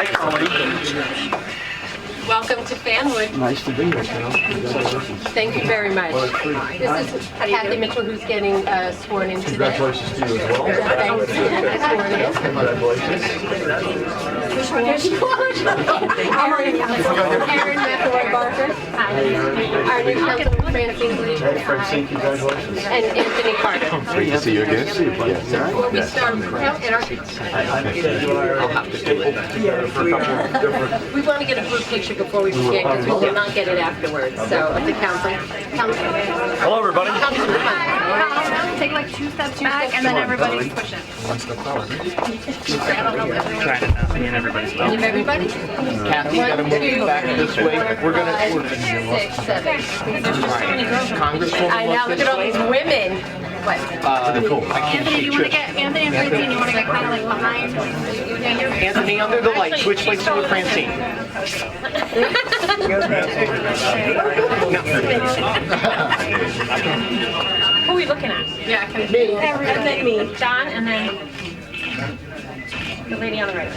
Hi, Colleen. Welcome to Fanwood. Nice to be here, Carol. Congratulations. Thank you very much. This is Kathy Mitchell, who's getting sworn in today. Congratulations to you as well. Thanks. Congratulations. Aaron McElroy Barker. Our new councilman, Francine Lee. Hey, Francine, congratulations. And Anthony Carter. Great to see you again. Will we start out at our... I'll have to stay together for a couple of different... We want to get a group picture before we begin because we will not get it afterwards. So, of the council. Hello, everybody. Take like 2 steps back and then everybody push it. Trying it now. Me and everybody's well. Give everybody. Kathy, you gotta move it back this way. We're gonna... 6, 7. Congresswoman, I know, look at all these women. What? cool. I can't Anthony, see you want to Trish. get Anthony and Francine? You want to get kind of like behind? Anthony, under the light. Switch places with Francine. Who are we looking at? Yeah, kind of me. And then me. John, and then the lady on the right.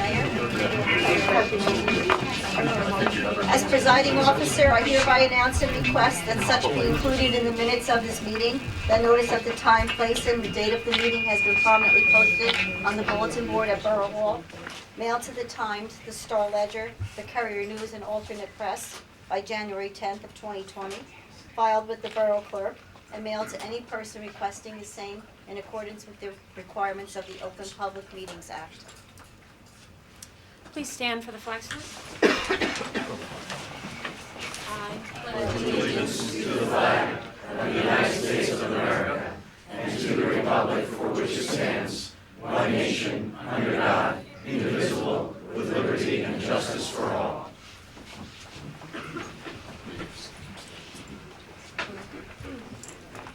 As presiding officer, I hereby announce and request that such be included in the minutes of this meeting. The notice of the time, place, and the date of the meeting has been prominently posted on the bulletin board at Borough Hall, mailed to the Times, the Star Ledger, the Courier News, and alternate press by January 10th of 2020, filed with the Borough Clerk, and mailed to any person requesting the same in accordance with the requirements of the Open Public Meetings Act. Please stand for the flag salute.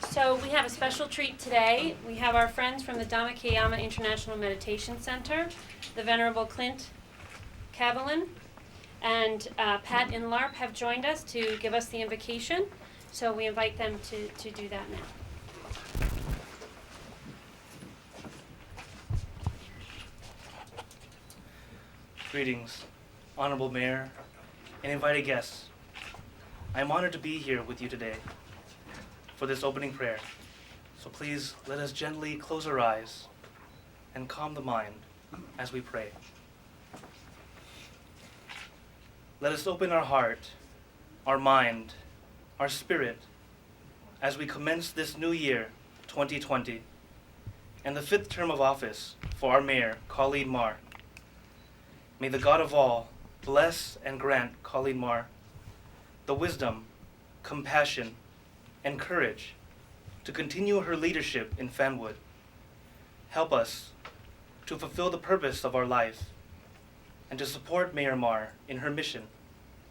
So we have a special treat today. We have our friends from the Dhammacayama International Meditation Center, the Venerable Clint Cavalin and Pat Inlarp have joined us to give us the invocation. So we invite them to do that now. Greetings, Honorable Mayor and invited guests. I am honored to be here with you today for this opening prayer. So please let us gently close our eyes and calm the mind as we pray. Let us open our heart, our mind, our spirit as we commence this new year, 2020, and the 5th term of office for our Mayor, Colleen Marr. May the God of all bless and grant Colleen Marr the wisdom, compassion, and courage to continue her leadership in Fanwood. Help us to fulfill the purpose of our life and to support Mayor Marr in her mission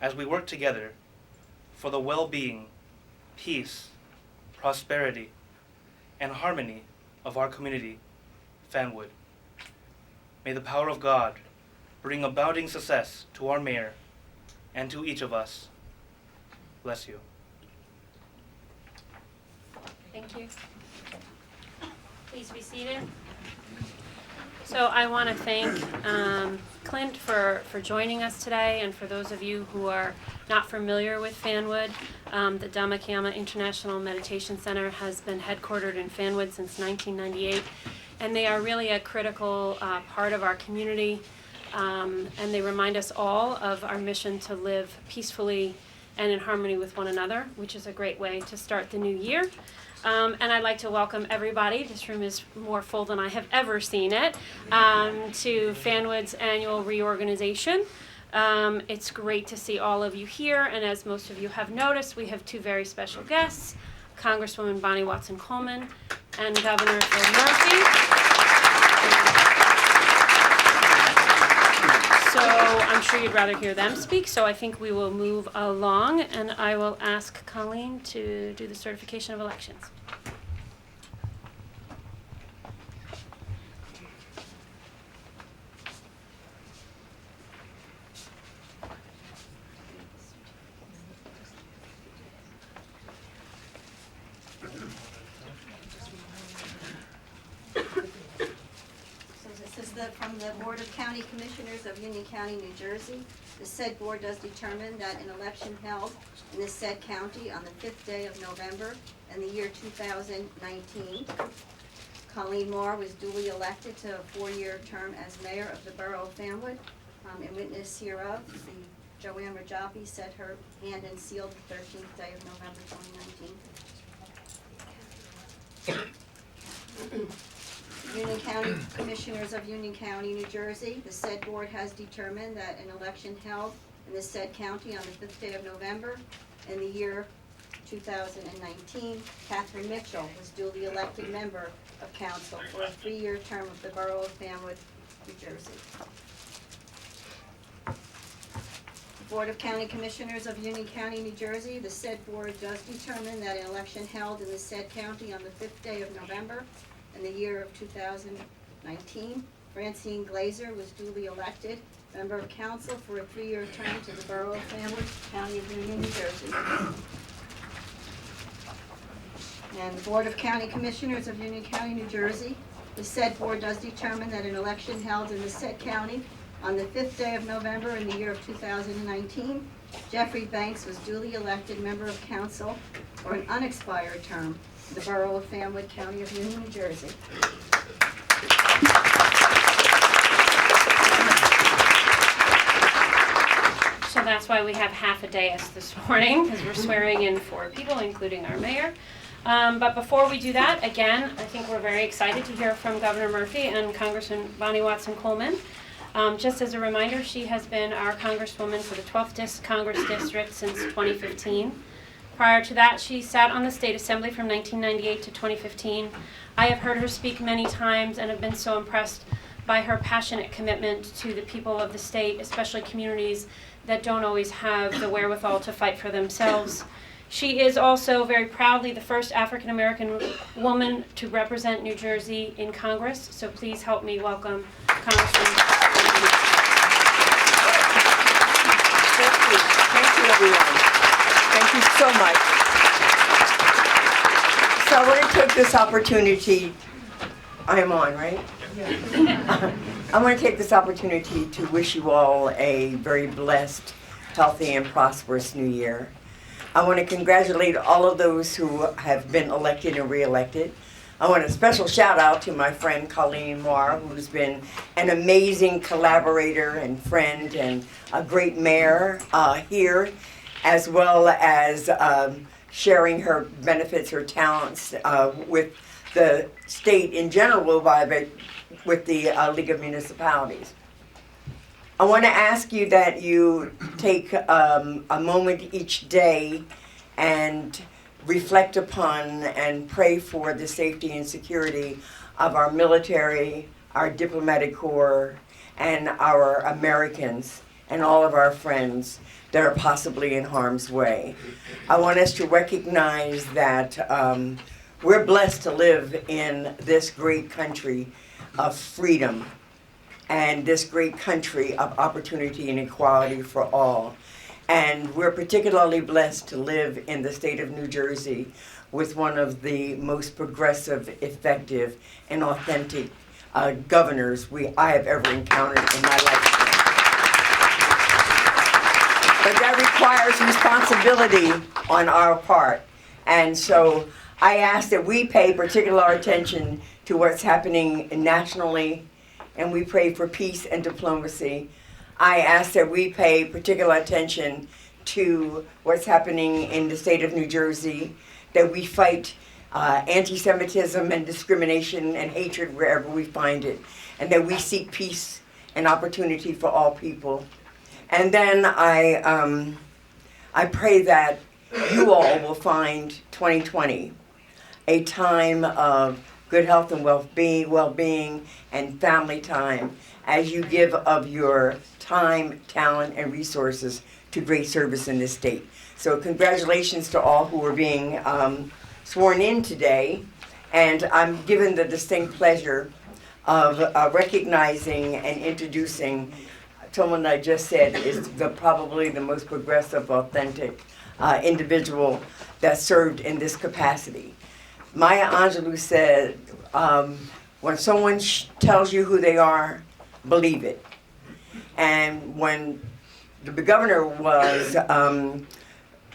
as we work together for the well-being, peace, prosperity, and harmony of our community, Fanwood. May the power of God bring abounding success to our mayor and to each of us. Bless you. Thank you. Please be seated. So I want to thank Clint for joining us today, and for those of you who are not familiar with Fanwood, the Dhammacayama International Meditation Center has been headquartered in Fanwood since 1998, and they are really a critical part of our community, and they remind us all of our mission to live peacefully and in harmony with one another, which is a great way to start the new year. And I'd like to welcome everybody, this room is more full than I have ever seen it, to Fanwood's annual reorganization. It's great to see all of you here, and as most of you have noticed, we have two very special guests, Congresswoman Bonnie Watson-Coleman and Governor Phil Murphy. So I'm sure you'd rather hear them speak, so I think we will move along, and I will ask Colleen to do the certification of elections. So this is from the Board of County Commissioners of Union County, New Jersey. The said board does determine that an election held in the said county on the 5th day of November in the year 2019. Colleen Moore was duly elected to a 4-year term as mayor of the borough of Fanwood. In witness hereof, the Joanne Rajapi set her hand and sealed the 13th day of November 2019. Union County Commissioners of Union County, New Jersey. The said board has determined that an election held in the said county on the 5th day of November in the year 2019, Catherine Mitchell was duly elected member of council for a 3-year term of the borough of Fanwood, New Jersey. Board of County Commissioners of Union County, New Jersey. The said board does determine that an election held in the said county on the 5th day of November in the year of 2019, Francine Glazer was duly elected member of council for a 3-year term to the borough of Fanwood, County of Union, New Jersey. And the Board of County Commissioners of Union County, New Jersey. The said board does determine that an election held in the said county on the 5th day of November in the year of 2019, Jeffrey Banks was duly elected member of council for an unexpired term in the borough of Fanwood, County of Union, New Jersey. So that's why we have half a dais this morning, because we're swearing in 4 people, including our mayor. But before we do that, again, I think we're very excited to hear from Governor Murphy and Congressman Bonnie Watson-Coleman. Just as a reminder, she has been our Congresswoman for the 12th Congress District since 2015. Prior to that, she sat on the State Assembly from 1998 to 2015. I have heard her speak many times and have been so impressed by her passionate commitment to the people of the state, especially communities that don't always have the wherewithal to fight for themselves. She is also very proudly the first African American woman to represent New Jersey in Congress, so please help me welcome Congresswoman. Thank you, everyone. Thank you so much. So I want to take this opportunity, I am on, right? Yeah. I want to take this opportunity to wish you all a very blessed, healthy, and prosperous new year. I want to congratulate all of those who have been elected and re-elected. I want a special shout out to my friend Colleen Moore, who's been an amazing collaborator and friend and a great mayor here, as well as sharing her benefits, her talents with the state in general, with the League of Municipalities. I want to ask you that you take a moment each day and reflect upon and pray for the safety and security of our military, our diplomatic corps, and our Americans, and all of our friends that are possibly in harm's way. I want us to recognize that we're blessed to live in this great country of freedom and this great country of opportunity and equality for all. And we're particularly blessed to live in the state of New Jersey with one of the most progressive, effective, and authentic governors I have ever encountered in my lifetime. But that requires responsibility on our part. And so I ask that we pay particular attention to what's happening nationally, and we pray for peace and diplomacy. I ask that we pay particular attention to what's happening in the state of New Jersey, that we fight anti-Semitism and discrimination and hatred wherever we find it, and that we seek peace and opportunity for all people. And then I pray that you all will find 2020 a time of good health and well-being and family time as you give of your time, talent, and resources to great service in this state. So congratulations to all who are being sworn in today. And I'm given the distinct pleasure of recognizing and introducing someone I just said is probably the most progressive, authentic individual that served in this capacity. Maya Angelou said, When someone tells you who they are, believe it. And when the governor was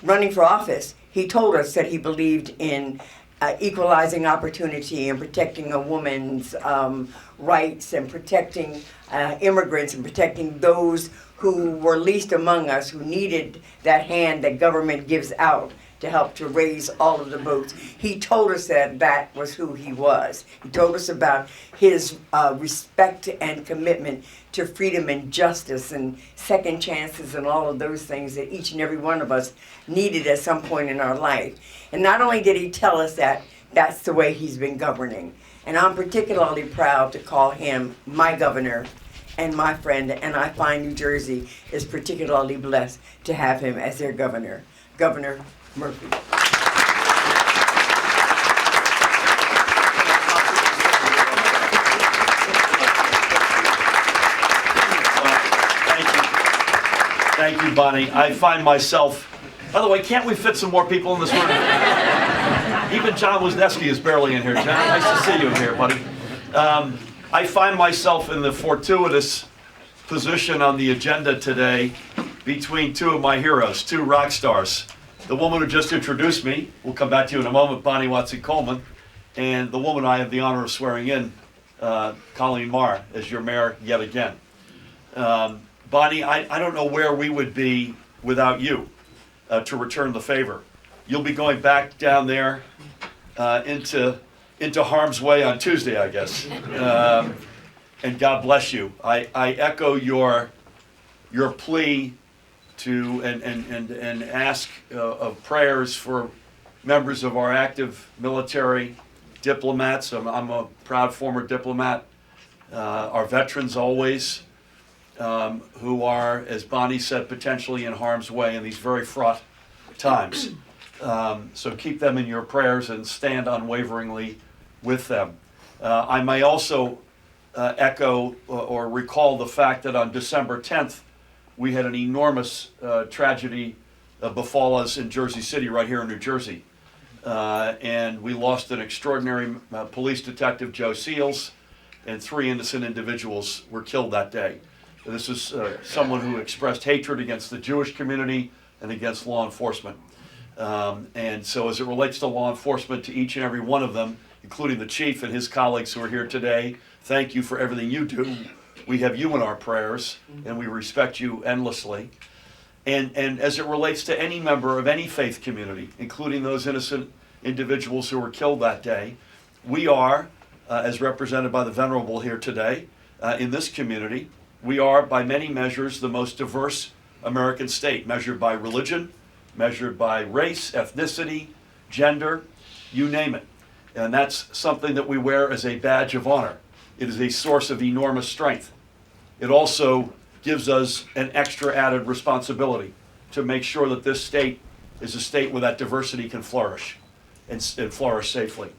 running for office, he told us that he believed in equalizing opportunity and protecting a woman's rights and protecting immigrants and protecting those who were least among us, who needed that hand that government gives out to help to raise all of the boats. He told us that that was who he was. He told us about his respect and commitment to freedom and justice and second chances and all of those things that each and every one of us needed at some point in our life. And not only did he tell us that, that's the way he's been governing. And I'm particularly proud to call him my governor and my friend, and I find New Jersey is particularly blessed to have him as their governor, Governor Murphy. Thank you, Bonnie. I find myself, by the way, can't we fit some more people in this room? Even John Wisniewski is barely in here. John, nice to see you here, buddy. I find myself in the fortuitous position on the agenda today between two of my heroes, two rock stars. The woman who just introduced me, we'll come back to you in a moment, Bonnie Watson-Coleman, and the woman I have the honor of swearing in, Colleen Marr, as your mayor yet again. Bonnie, I don't know where we would be without you to return the favor. You'll be going back down there into harm's way on Tuesday, I guess. And God bless you. I echo your plea to and ask of prayers for members of our active military, diplomats. I'm a proud former diplomat. Our veterans always, who are, as Bonnie said, potentially in harm's way in these very fraught times. So keep them in your prayers and stand unwaveringly with them. I may also echo or recall the fact that on December 10th, we had an enormous tragedy befall us in Jersey City, right here in New Jersey. And we lost an extraordinary police detective, Joe Seals, and 3 innocent individuals were killed that day. This is someone who expressed hatred against the Jewish community and against law enforcement. And so as it relates to law enforcement, to each and every one of them, including the chief and his colleagues who are here today, thank you for everything you do. We have you in our prayers, and we respect you endlessly. And as it relates to any member of any faith community, including those innocent individuals who were killed that day, we are, as represented by the Venerable here today, in this community, we are, by many measures, the most diverse American state, measured by religion, measured by race, ethnicity, gender, you name it. And that's something that we wear as a badge of honor. It is a source of enormous strength. It also gives us an extra added responsibility to make sure that this state is a state where that diversity can flourish and flourish safely.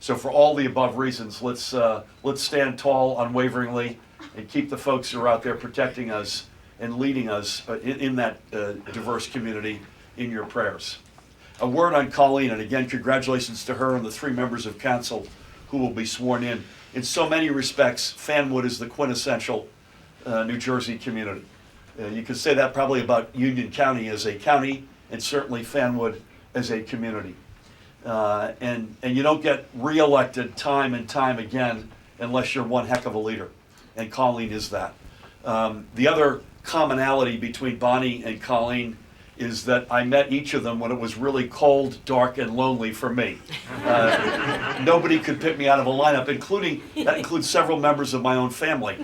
So for all the above reasons, let's stand tall unwaveringly and keep the folks who are out there protecting us and leading us in that diverse community in your prayers. A word on Colleen, and again, congratulations to her and the 3 members of council who will be sworn in. In so many respects, Fanwood is the quintessential New Jersey community. You could say that probably about Union County as a county, and certainly Fanwood as a community. And you don't get reelected time and time again unless you're one heck of a leader, and Colleen is that. The other commonality between Bonnie and Colleen is that I met each of them when it was really cold, dark, and lonely for me. Nobody could pick me out of a lineup, that includes several members of my own family.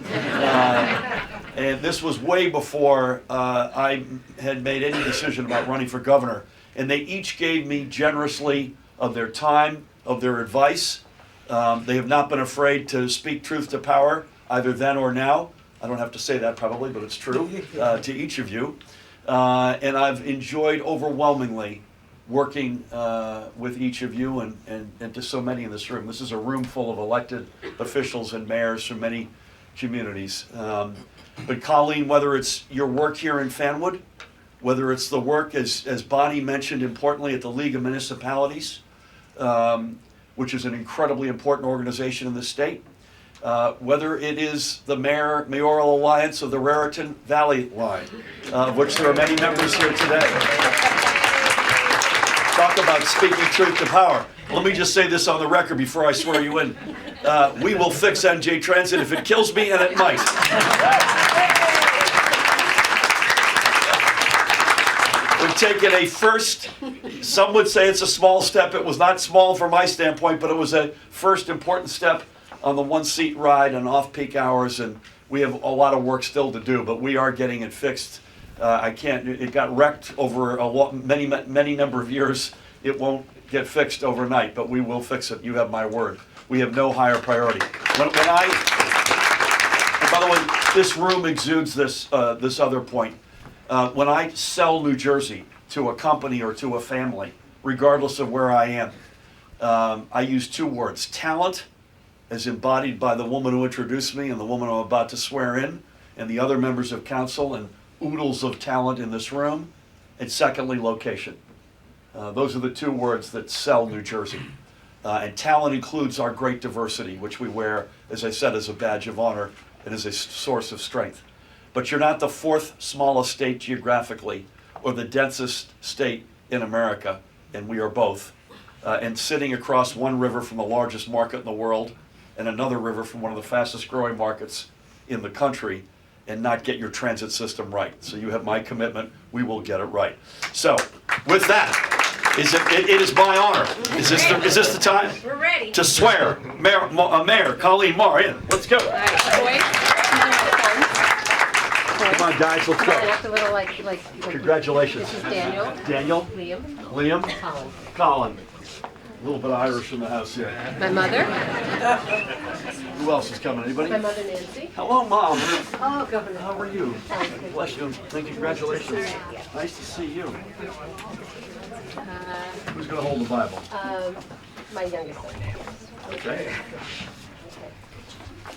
And this was way before I had made any decision about running for governor. And they each gave me generously of their time, of their advice. They have not been afraid to speak truth to power, either then or now. I don't have to say that probably, but it's true to each of you. And I've enjoyed overwhelmingly working with each of you and to so many in this room. This is a room full of elected officials and mayors from many communities. But Colleen, whether it's your work here in Fanwood, whether it's the work, as Bonnie mentioned importantly, at the League of Municipalities, which is an incredibly important organization in the state, whether it is the mayoral alliance of the Raritan Valley line, of which there are many members here today. Talk about speaking truth to power. Let me just say this on the record before I swear you in. We will fix NJ Transit if it kills me, and it might. We've taken a first, some would say it's a small step. It was not small from my standpoint, but it was a first important step on the one-seat ride and off-peak hours, and we have a lot of work still to do, but we are getting it fixed. It got wrecked over many number of years. It won't get fixed overnight, but we will fix it. You have my word. We have no higher priority. And by the way, this room exudes this other point. When I sell New Jersey to a company or to a family, regardless of where I am, I use two words: talent, as embodied by the woman who introduced me and the woman I'm about to swear in, and the other members of council and oodles of talent in this room, and secondly, location. Those are the two words that sell New Jersey. And talent includes our great diversity, which we wear, as I said, as a badge of honor and as a source of strength. But you're not the fourth smallest state geographically or the densest state in America, and we are both. And sitting across one river from the largest market in the world and another river from one of the fastest growing markets in the country, and not get your transit system right. So you have my commitment, we will get it right. So, with that, it is my honor. Is this the time? We're ready. To swear Mayor Colleen Marr in. Let's go. All right, boys. Come on, guys, let's Come on, go. act a little like Congratulations. This is Daniel. Daniel, Liam. Liam, Colin. Colin. A little bit of Irish in the house here. My mother. Who else is coming? Anybody? My mother Nancy. Hello, Mom. Oh, Governor. How are you? Bless you. Thank you. Congratulations. Nice to see you. Who's going to hold the Bible? My youngest son. Okay.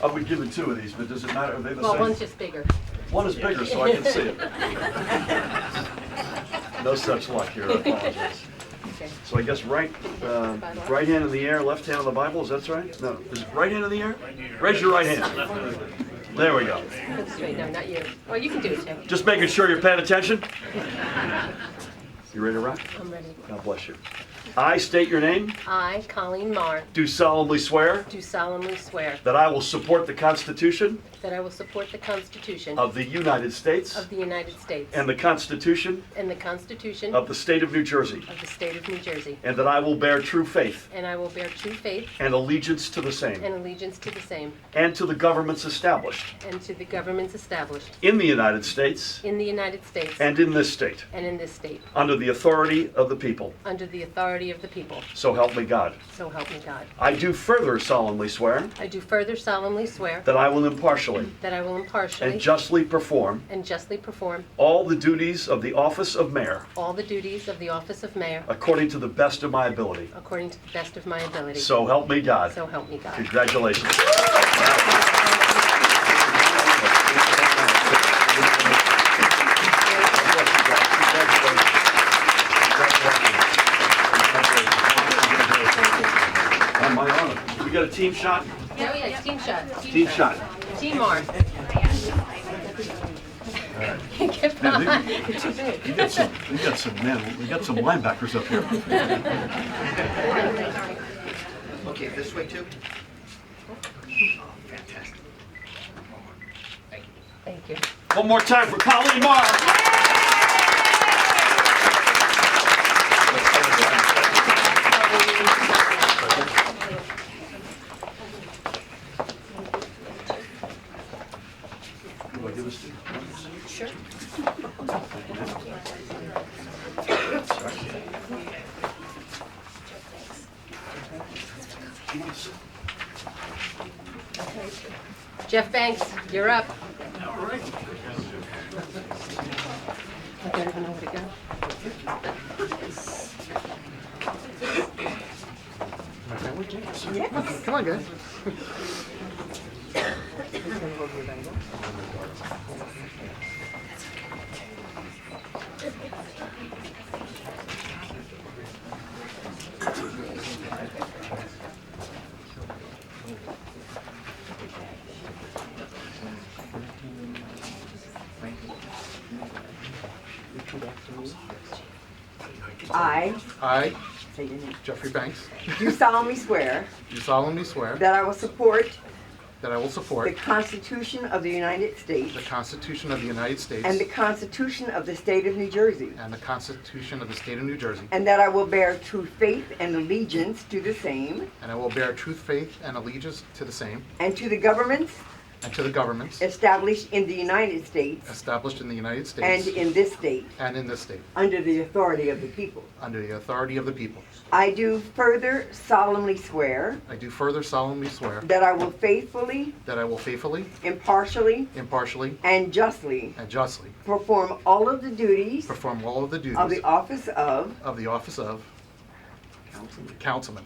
I would give it two of these, but does it matter? Are they the Well, same? one's just bigger. One is bigger, so I can see it. No such luck here. I apologize. Okay. So I guess right hand in the air, left hand on the Bible. Is that right? No. Is it right hand in the air? Raise your right hand. There we go. Put it straight. No, not you. Well, you can do it too. Just making sure you're paying attention. You ready to rock? I'm ready. God bless you. I state your name. I, Colleen Marr, Do solemnly swear do solemnly swear that I will support the Constitution that I will support the Constitution of the United States of the United States and the Constitution and the Constitution of the State of New Jersey, of the State of New Jersey, and that I will bear true faith and I will bear true faith and allegiance to the same and allegiance to the same and to the governments established and to the governments established in the United States in the United States and in this state, and in this state, under the authority of the people. under the authority of the people. So help me God. So help me God. I do further solemnly swear I do further solemnly swear that I will impartially that I will impartially and justly perform and justly perform all the duties of the office of mayor all the duties of the office of mayor according to the best of my ability. according to the best of my ability. So help me God. So help me God. Congratulations. On my honor. We got a team shot? Oh yeah, team shot. Team shot. Team Marr. Get Man, behind. You're too big. we got some linebackers up here. Okay, this way too? Fantastic. Thank you. One more time for Colleen Marr. Do I give this to you? Sure. Jeff Banks, you're up. All right. I don't even know where to go. Come on, guys. I, I, say your name, Jeffrey Banks, do solemnly swear do solemnly swear that I will support that I will the support Constitution of the United States the Constitution of the United States and the Constitution of the State of New Jersey, and the Constitution of the State of New Jersey, and that I will bear true faith and allegiance to the same and I will bear true faith and allegiance to the same and to the governments and to the governments established in the United States established in the United and States in this state and in this state, under the authority of the people. under the authority of the people. I do further solemnly swear I do further solemnly swear that I will faithfully, that I will faithfully, impartially, impartially, and justly and justly perform all of the duties perform all of the duties of the office of of the office of councilman,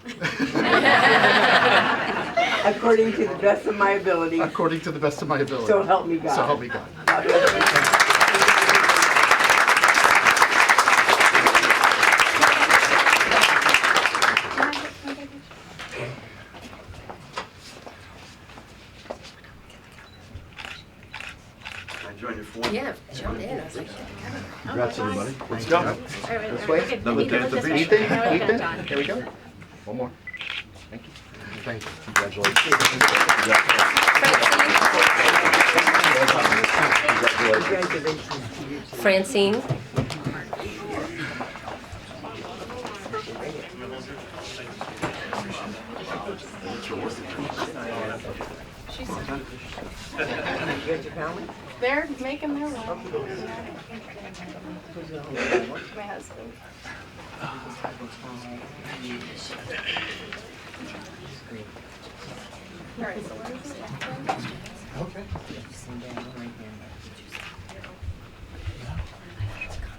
according to the best of my ability, according to the best of my ability. so help me God. So help me God. God bless you. Can I join your form? Yeah, jump in. I was like, Congrats, everybody. Let's go. This way. Another day at the beach. Ethan, here we go. One more. Thank you. Thank you. Congratulations. Francine. They're making their way. My husband. All right, so where is it? Okay.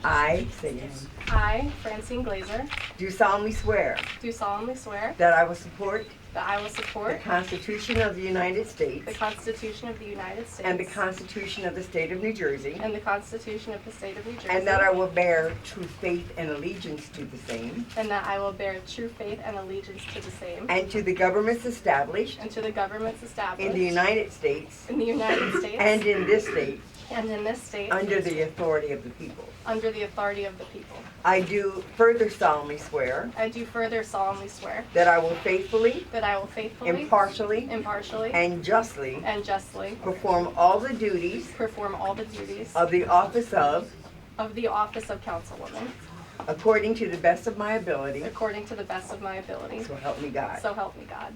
I, say your name, I, Francine Glazer, do solemnly swear do solemnly swear that I will support that I will the support Constitution of the United States the Constitution of the United States and the Constitution of the State of New Jersey, and the Constitution of the State of New Jersey, and that I will bear true faith and allegiance to the same, and that I will bear true faith and allegiance to the same, and to the governments established and to the governments established in the United States in the United States and in this state and in this state under the authority of the people. under the authority of the people. I do further solemnly swear I do further solemnly swear that I will faithfully, that I will faithfully, impartially, impartially, and justly and justly perform all the duties perform all the duties of the office of, the office of councilwoman according to the best of my ability, according to the best of my ability. so help me God. So help me God.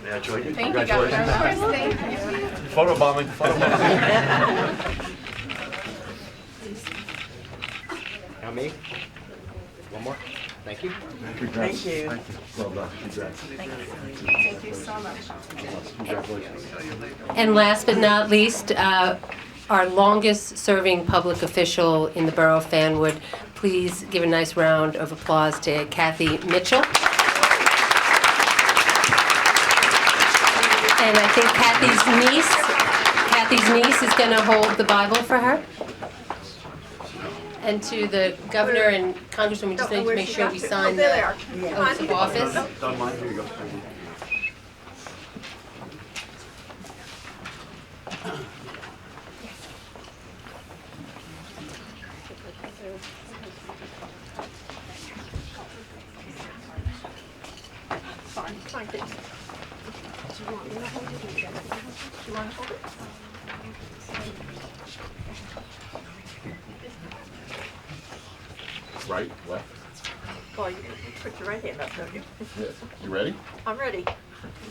May I join you? Thank you, Governor. Of course, thank you. Photo bombing. Now me? One more? Thank you. Congrats. Thank you. Well done. Congrats. Thank you so much. Congratulations. And last but not least, our longest serving public official in the borough of Fanwood. Please give a nice round of applause to Kathy Mitchell. And I think Kathy's niece is going to hold the Bible for her. And to the governor and congresswoman, we just need to make sure we sign the oaths of office. Done mine. Here you go. Right, left. Well, you put your right hand up, don't you? Yeah. You ready? I'm ready.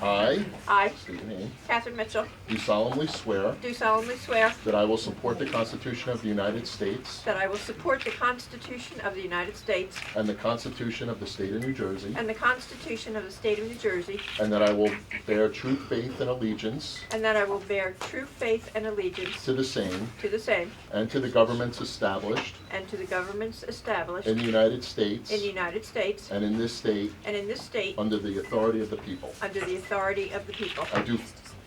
I, I, state your name, Catherine Mitchell, do solemnly swear do solemnly swear that I will support the Constitution of the United States that I will support the Constitution of the United States and the Constitution of the State of New Jersey, and the Constitution of the State of New Jersey, and that I will bear true faith and allegiance and that I will bear true faith and allegiance to the same to the same and to the governments established and to the governments established in the United States in the United States and in this state and in this state under the authority of the people. under the authority of the people. I do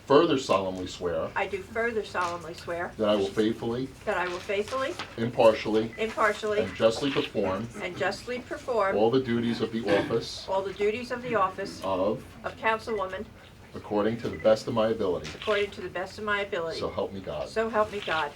further solemnly swear I do further solemnly swear that I will faithfully, that I will faithfully, impartially, impartially, and justly perform and justly perform all the duties of the office all the duties of the office of, of councilwoman according to the best of my ability. according to the best of my ability. So help me God. So help me God.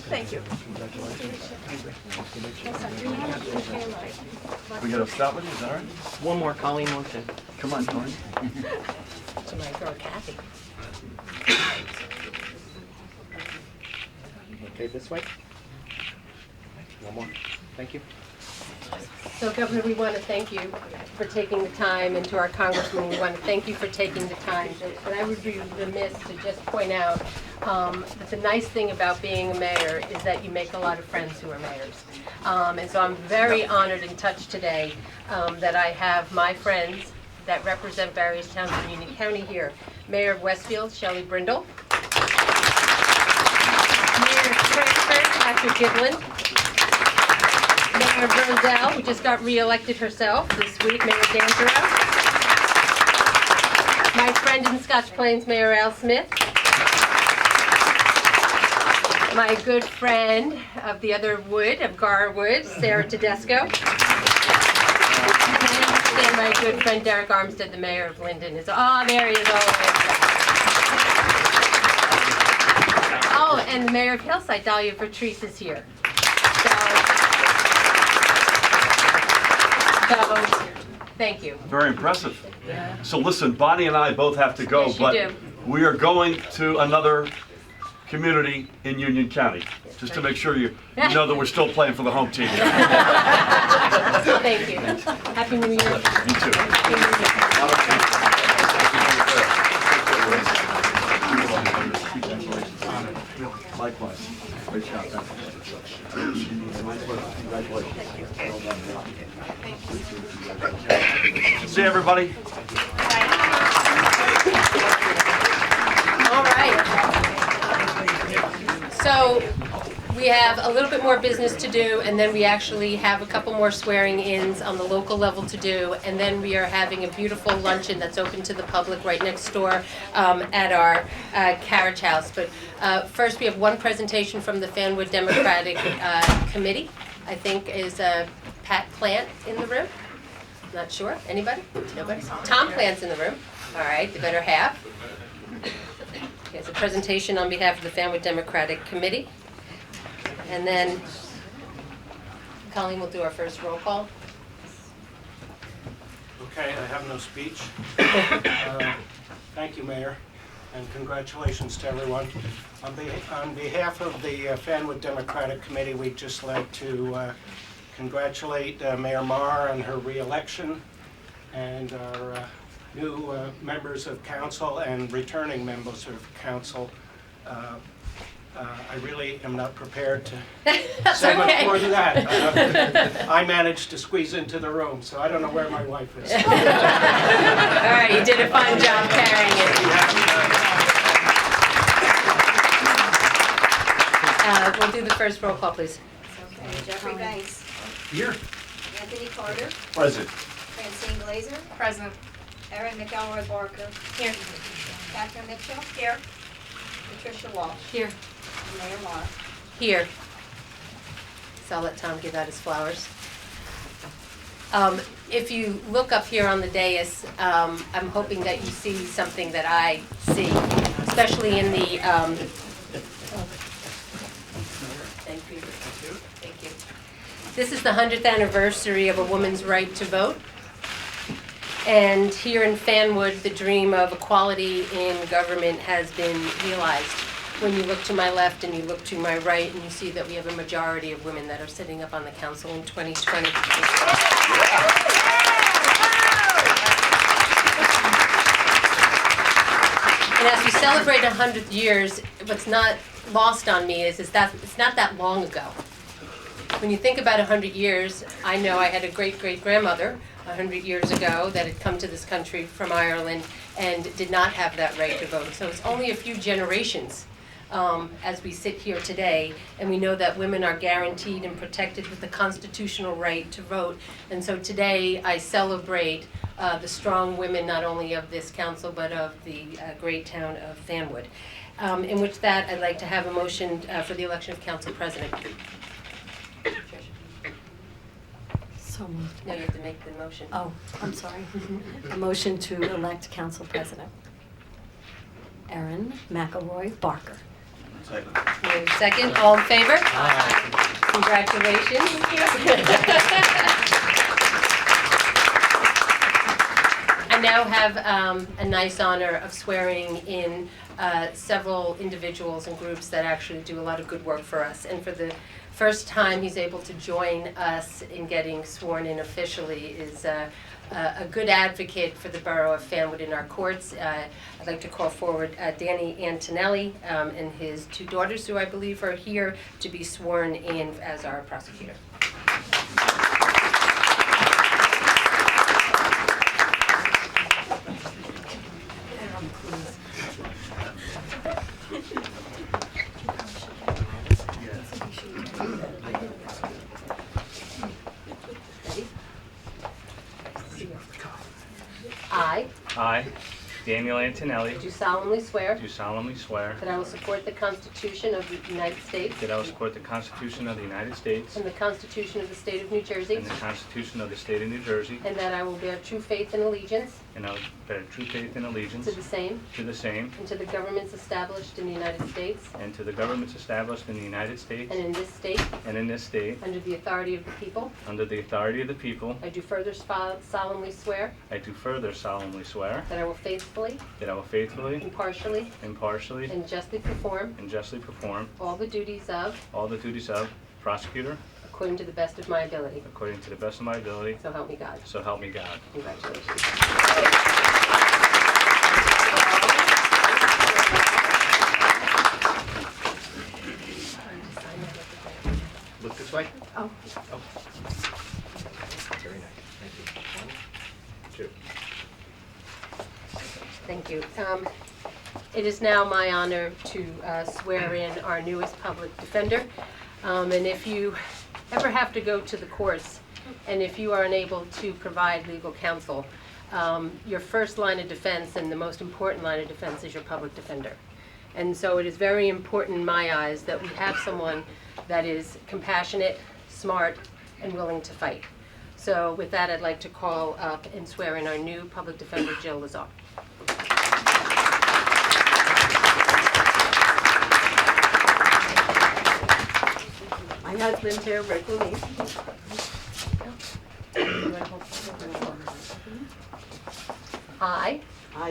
Thank you. We gotta stop with you, is that all right? One more, Colleen wants it. Come on, Tony. To my girl Kathy. Okay, this way. One more. Thank you. So Governor, we want to thank you for taking the time, and to our Congressman, we want to thank you for taking the time. But I would be remiss to just point out that the nice thing about being a mayor is that you make a lot of friends who are mayors. And so I'm very honored and touched today that I have my friends that represent various towns in Union County here. Mayor of Westfield, Shelley Brindle. Mayor of Frankfurt, Patrick Giblin. Mayor of Roselle, who just got re-elected herself this week, Mayor Danzero. My friend in Scotch Plains, Mayor Al Smith. My good friend of the other wood, of Garwood, Sarah Tedesco. And my good friend Derek Armstead, the mayor of Linden, is, oh, there he is always. Oh, and the mayor of Hillside, Dahlia Vertrees, is here. So, thank you. Very impressive. So listen, Bonnie and I both have to go, Yes, you but do. we are going to another community in Union County, just to make sure you know that we're still playing for the home team. Thank you. Happy New Year. You too. Happy New Year. Likewise. Great job. See you, everybody. All right. So we have a little bit more business to do, and then we actually have a couple more swearing-ins on the local level to do, and then we are having a beautiful luncheon that's open to the public right next door at our carriage house. But first, we have one presentation from the Fanwood Democratic Committee. I think is Pat Plant in the room. Not sure. Anybody? Nobody? Tom Plant's in the room. All right, the better half. It's a presentation on behalf of the Fanwood Democratic Committee. And then Colleen will do our first roll call. Okay, I have no speech. Thank you, Mayor, and congratulations to everyone. On behalf of the Fanwood Democratic Committee, we'd just like to congratulate Mayor Marr on her re-election, and our new members of council and returning members of council. I really am not prepared to say much more than that. I managed to squeeze into the room, so I don't know where my wife is. All right, you did a fine job carrying it. We'll do the first roll call, please. Okay, Jeffrey Banks. Here. Anthony Carter. Present. Francine Glazer. Present. Erin McElroy Barker. Here. Catherine Mitchell. Here. Patricia Walsh. Here. And Mayor Marr. Here. So I'll let Tom give out his flowers. If you look up here on the dais, I'm hoping that you see something that I see, especially in the, thank you. Thank you. This is the 100th anniversary of a woman's right to vote. And here in Fanwood, the dream of equality in government has been realized. When you look to my left and you look to my right, and you see that we have a majority of women that are sitting up on the council in 2020. And as we celebrate 100 years, what's not lost on me is that it's not that long ago. When you think about 100 years, I know I had a great-great-grandmother 100 years ago that had come to this country from Ireland and did not have that right to vote. So it's only a few generations as we sit here today, and we know that women are guaranteed and protected with the constitutional right to vote. And so today I celebrate the strong women not only of this council but of the great town of Fanwood. In which that I'd like to have a motion for the election of council president. So moved. No, you have to make the motion. Oh, I'm sorry. A motion to elect council president. Erin McElroy Barker. Second, all in favor? Congratulations. I now have a nice honor of swearing in several individuals and groups that actually do a lot of good work for us. And for the first time he's able to join us in getting sworn in officially is a good advocate for the borough of Fanwood in our courts. I'd like to call forward Danny Antonelli and his two daughters, who I believe are here to be sworn in as our prosecutor. I, Daniel Antonelli, Do solemnly swear do solemnly swear that I will support the Constitution of the United States that I will support the Constitution of the United States and the Constitution of the State of New Jersey, and the Constitution of the State of New Jersey, and that I will bear true faith and allegiance and I will bear true faith and allegiance to the same to the same and to the governments established in the United States and to the governments established in the United States and in this state and in this state under the authority of the people. under the authority of the people. I do further solemnly swear I do further solemnly swear that I will faithfully, that I will faithfully, impartially, impartially, and justly perform and justly perform all the duties of all the duties of prosecutor according to the best of my ability. according to the best of my ability. So help me God. So help me God. Congratulations. Look this way. Oh. Very nice. Thank you. 1, 2. Thank you. It is now my honor to swear in our newest public defender. And if you ever have to go to the courts, and if you are unable to provide legal counsel, your first line of defense and the most important line of defense is your public defender. And so it is very important in my eyes that we have someone that is compassionate, smart, and willing to fight. So with that, I'd like to call up and swear in our new public defender, Jill Lazar. My husband here, Rick Louise. I,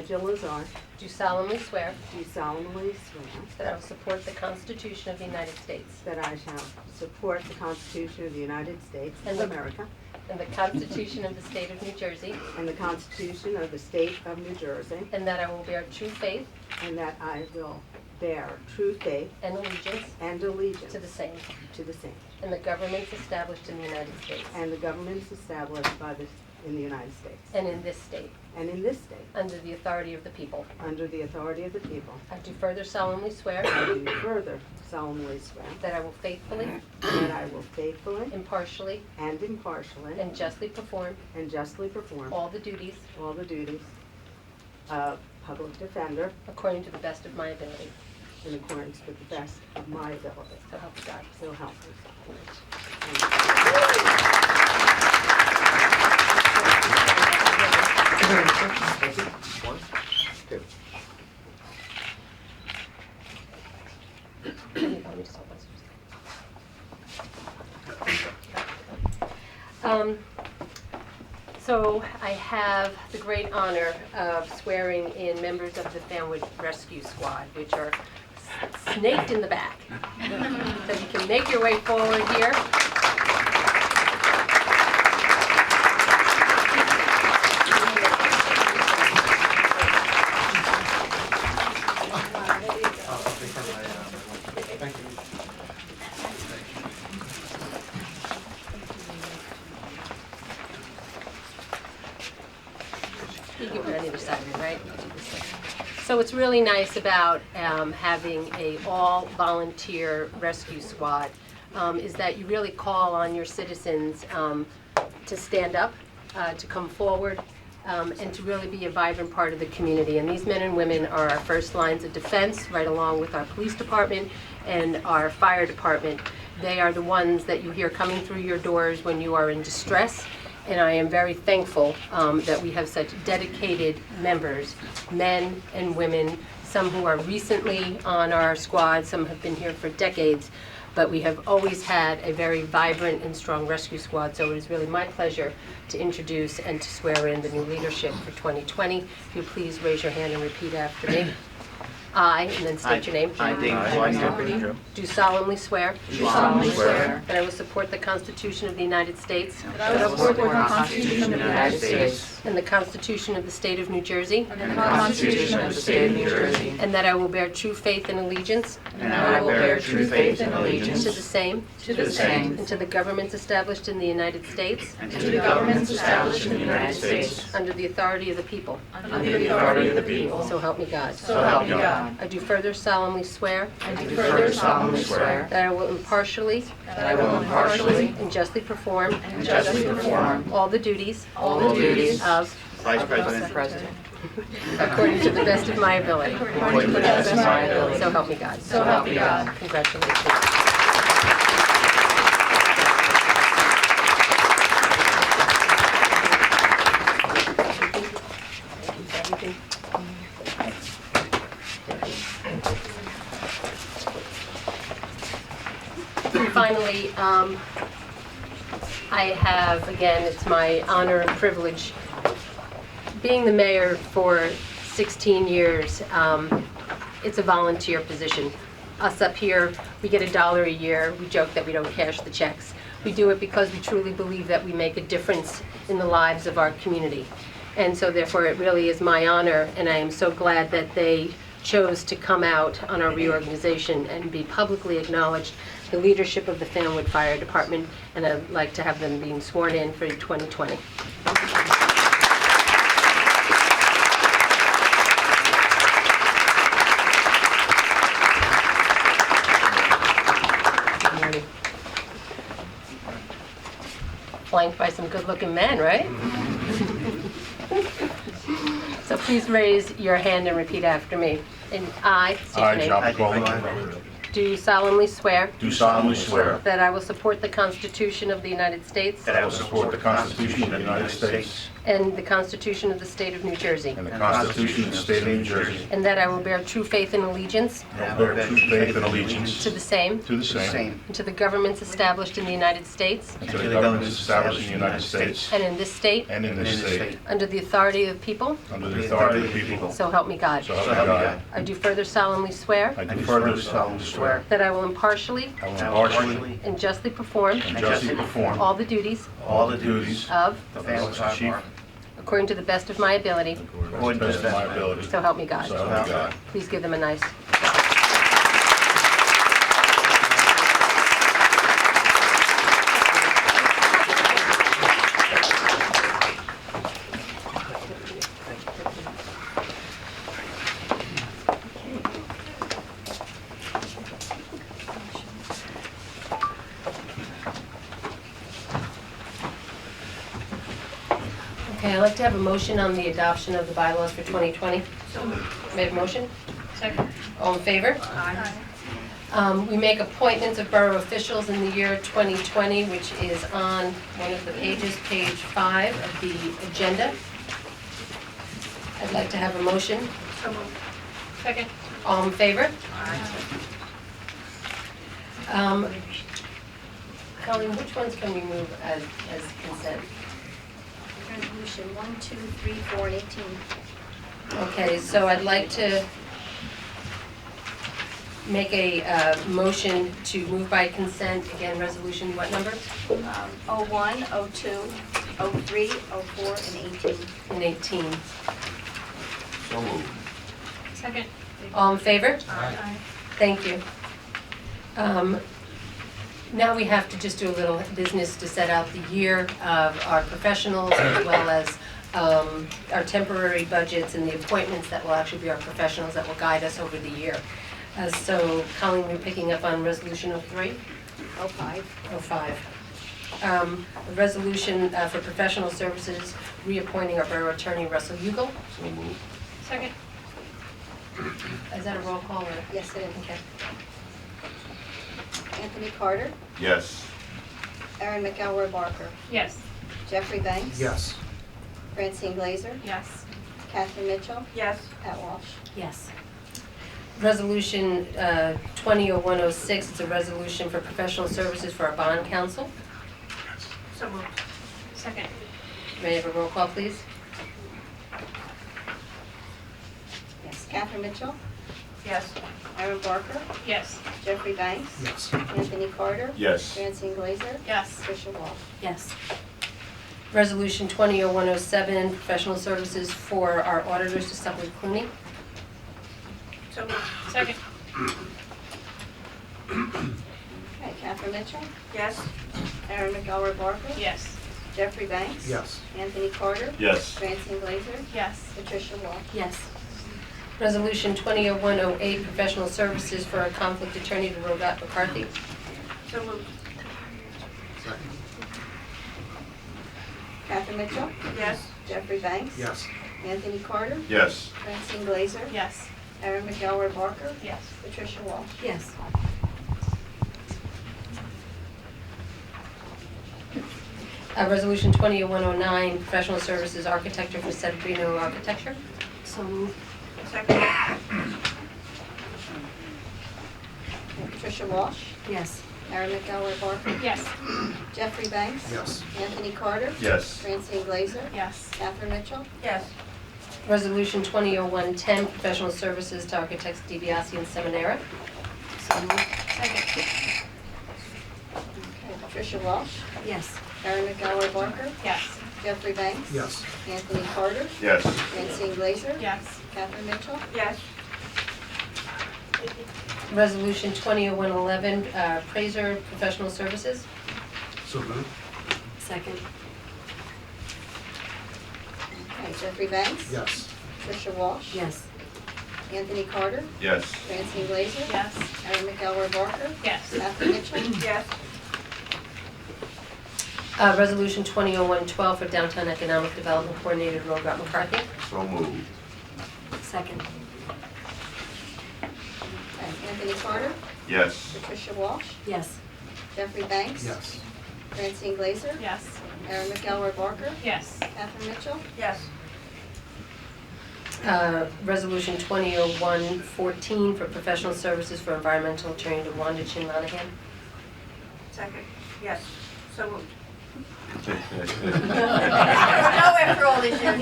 Jill Lazar, do solemnly swear do solemnly swear that I will support the Constitution of the United States that I shall support the Constitution of the United States And of the- America and the Constitution of the State of New Jersey, and the Constitution of the State of New Jersey, and that I will bear true faith and that I will bear true faith and allegiance and allegiance to the same, to the same, and the governments established in the United States and the governments established in the United States and in this state, and in this state, under the authority of the people. under the authority of the people. I do further solemnly swear I do further solemnly swear that I will faithfully, that I will faithfully impartially, and impartially and justly perform all the duties of public defender according to the best of my ability. in accordance with the best of my ability. So help me God. So help me. Thank you. 1, 2. Let me just hold on. So I have the great honor of swearing in members of the Fanwood Rescue Squad, which are snaked in the back. So you can make your way forward here. side of it, right? So what's really nice about having a all-volunteer rescue squad is that you really call on your citizens to stand up, to come forward, and to really be a vibrant part of the community. And these men and women are our first lines of defense, right along with our police department and our fire department. They are the ones that you hear coming through your doors when you are in distress. And I am very thankful that we have such dedicated members, men and women, some who are recently on our squad, some have been here for decades, but we have always had a very vibrant and strong rescue squad. So it is really my pleasure to introduce and to swear in the new leadership for 2020. If you please raise your hand and repeat after me. I, and then state your name. I, David Weinberg, Do solemnly swear. do solemnly swear That I will support the Constitution of the United States. that I will support the Constitution of the United States And the Constitution of the State of New Jersey. and the Constitution of the State of New Jersey, And that I will bear true faith and allegiance. and that I will bear true faith and To allegiance the same. to the same And to the governments established in the United States. and to the governments established in the United States Under the authority of the people. under the authority of the people. So help me God. So help me God. I do further solemnly swear. I do further solemnly swear That I will impartially. that I will impartially And justly perform. and justly perform All the duties. all the duties Of. Vice President According to the best of my ability. according to the best of my ability. So help me God. So help me God. Congratulations. And finally, I have, again, it's my honor and privilege, being the mayor for 16 years, it's a volunteer position. Us up here, we get $1 a year. We joke that we don't cash the checks. We do it because we truly believe that we make a difference in the lives of our community. And so therefore, it really is my honor, and I am so glad that they chose to come out on our reorganization and be publicly acknowledged, the leadership of the Fanwood Fire Department, and I'd like to have them being sworn in for 2020. Flanked by some good-looking men, right? So please raise your hand and repeat after me. And I, state your name, John McCollum, do solemnly swear do solemnly swear that I will support the Constitution of the United States that I will support the Constitution of the United States and the Constitution of the State of New Jersey, and the Constitution of the State of New Jersey, and that I will bear true faith and allegiance and will bear true faith and allegiance to the same to the same and to the governments established in the United States and to the governments established in the United States and in this state and in this state, under the authority of the people, under the authority of the people. so help me God. So help me God. I do further solemnly swear I do further solemnly swear that I will impartially I will impartially and justly perform and justly perform all the duties all the duties of, of the chief according to the best of my ability, according to the best of my ability. so help me God. So help me God. Please give them a nice. Okay, I'd like to have a motion on the adoption of the bylaws for 2020. May I have a motion? Second. All in favor? Aye. We make appointments of borough officials in the year 2020, which is on one of the pages, page 5 of the agenda. I'd like to have a motion. Second. All in favor? Colleen, which ones can we move as consent? Resolution 1, 2, 3, 4, and 18. Okay, so I'd like to make a motion to move by consent, again, resolution, what number? 01, 02, 03, 04, and 18. And 18. So moved. Second. All in favor? Aye. Thank you. Now we have to just do a little business to set out the year of our professionals as well as our temporary budgets and the appointments that will actually be our professionals that will guide us over the year. So Colleen, we're picking up on resolution 03? 05. 05. A resolution for professional services, reappointing our borough attorney Russell Hugel. So moved. Second. Is that a roll call or? Yes, it is. Okay. Anthony Carter, Yes. Erin McElroy Barker, Yes. Jeffrey Banks. Yes. Francine Glazer, Yes. Catherine Mitchell, Yes. Pat Walsh. Yes. Resolution 200106, it's a resolution for professional services for our bond counsel. So moved. Second. May I have a roll call, please? Yes, Catherine Mitchell, Yes. Erin Barker, Yes. Jeffrey Banks, Yes. Anthony Carter, Yes. Francine Glazer, Yes. Tricia Walsh. Yes. Resolution 200107, professional services for our auditors to Supply Clooney. So moved. Second. Okay, Catherine Mitchell, Yes. Erin McElroy Barker, Yes. Jeffrey Banks, Yes. Anthony Carter, Yes. Francine Glazer, Yes. Patricia Walsh. Yes. Resolution 200108, professional services for our conflict attorney to Rogat McCarthy. So moved. Catherine Mitchell, Yes. Jeffrey Banks, Yes. Anthony Carter, Yes. Francine Glazer, Yes. Erin McElroy Barker, Yes. Patricia Walsh. Yes. Resolution 200109, professional services architecture for Severino Architecture. So moved. Second. Patricia Walsh, Yes. Erin McElroy Barker, Yes. Jeffrey Banks, Yes. Anthony Carter, Yes. Francine Glazer, Yes. Catherine Mitchell, Yes. Resolution 200110, professional services to architects DiBiase and Seminara. So moved. Second. okay, Patricia Walsh, Yes. Erin McElroy Barker, Yes. Jeffrey Banks, Yes. Anthony Carter, Yes. Francine Glazer, Yes. Catherine Mitchell, Yes. Resolution 200111, appraiser professional services. So moved. Second. okay, Jeffrey Banks, Yes. Patricia Walsh, Yes. Anthony Carter, Yes. Francine Glazer, Yes. Erin McElroy Barker, Yes. Catherine Mitchell, Yes. Resolution 200112 for downtown economic development coordinator Rogat McCarthy. So moved. Second. okay, Anthony Carter, Yes. Patricia Walsh, Yes. Jeffrey Banks, Yes. Francine Glazer, Yes. Erin McElroy Barker, Yes. Catherine Mitchell, Yes. Resolution 200114 for professional services for environmental attorney to Wanda Chin Monahan. Second. Yes. So moved. no after all this year.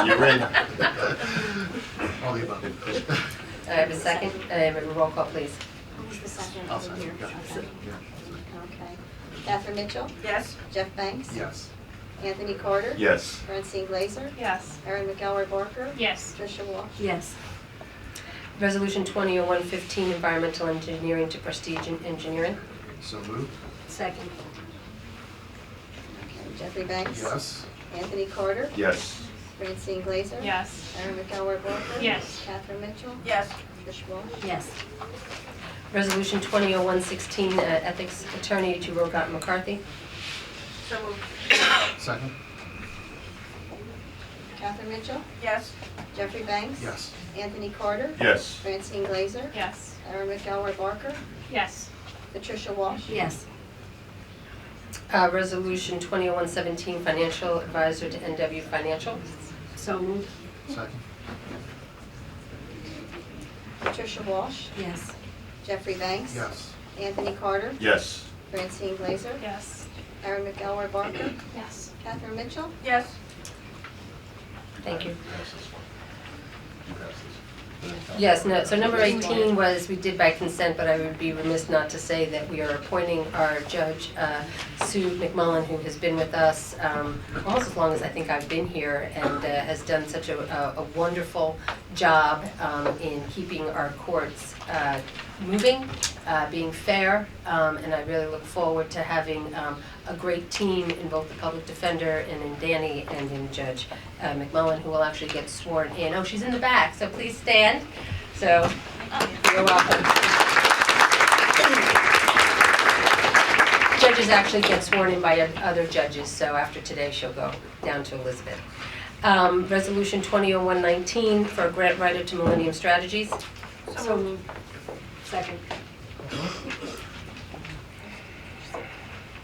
You're in. All the above. I have a second. I have a roll call, please. Who's the second I'll over second, here? yeah. Okay. Okay. Catherine Mitchell, Yes. Jeff Banks, Yes. Anthony Carter, Yes. Francine Glazer, Yes. Erin McElroy Barker, Yes. Tricia Walsh. Yes. Resolution 200115, environmental engineering to prestige engineering. So moved. Second. Okay, Jeffrey Banks, Yes. Anthony Carter, Yes. Francine Glazer, Yes. Erin McElroy Barker, Yes. Catherine Mitchell, Yes. Tricia Walsh. Yes. Resolution 200116, ethics attorney to Rogat McCarthy. So moved. Second. Catherine Mitchell, Yes. Jeffrey Banks, Yes. Anthony Carter, Yes. Francine Glazer, Yes. Erin McElroy Barker, Yes. Patricia Walsh. Yes. Resolution 200117, financial advisor to NW Financial. So moved. Second. Patricia Walsh, Yes. Jeffrey Banks, Yes. Anthony Carter, Yes. Francine Glazer, Yes. Erin McElroy Barker, Yes. Catherine Mitchell, Yes. Thank you. You pass this. Yes, no, so number 18 was, we did by consent, but I would be remiss not to say that we are appointing our judge, Sue McMullen, who has been with us almost as long as I think I've been here, and has done such a wonderful job in keeping our courts moving being fair, and I really look forward to having a great team in both the public defender and in Danny and in Judge McMullen, who will actually get sworn in. Oh, she's in the back, so please stand. So, you're welcome. Judges actually get sworn in by other judges, so after today she'll go down to Elizabeth. Resolution 200119 for a grant writer to Millennium Strategies. So moved. Second.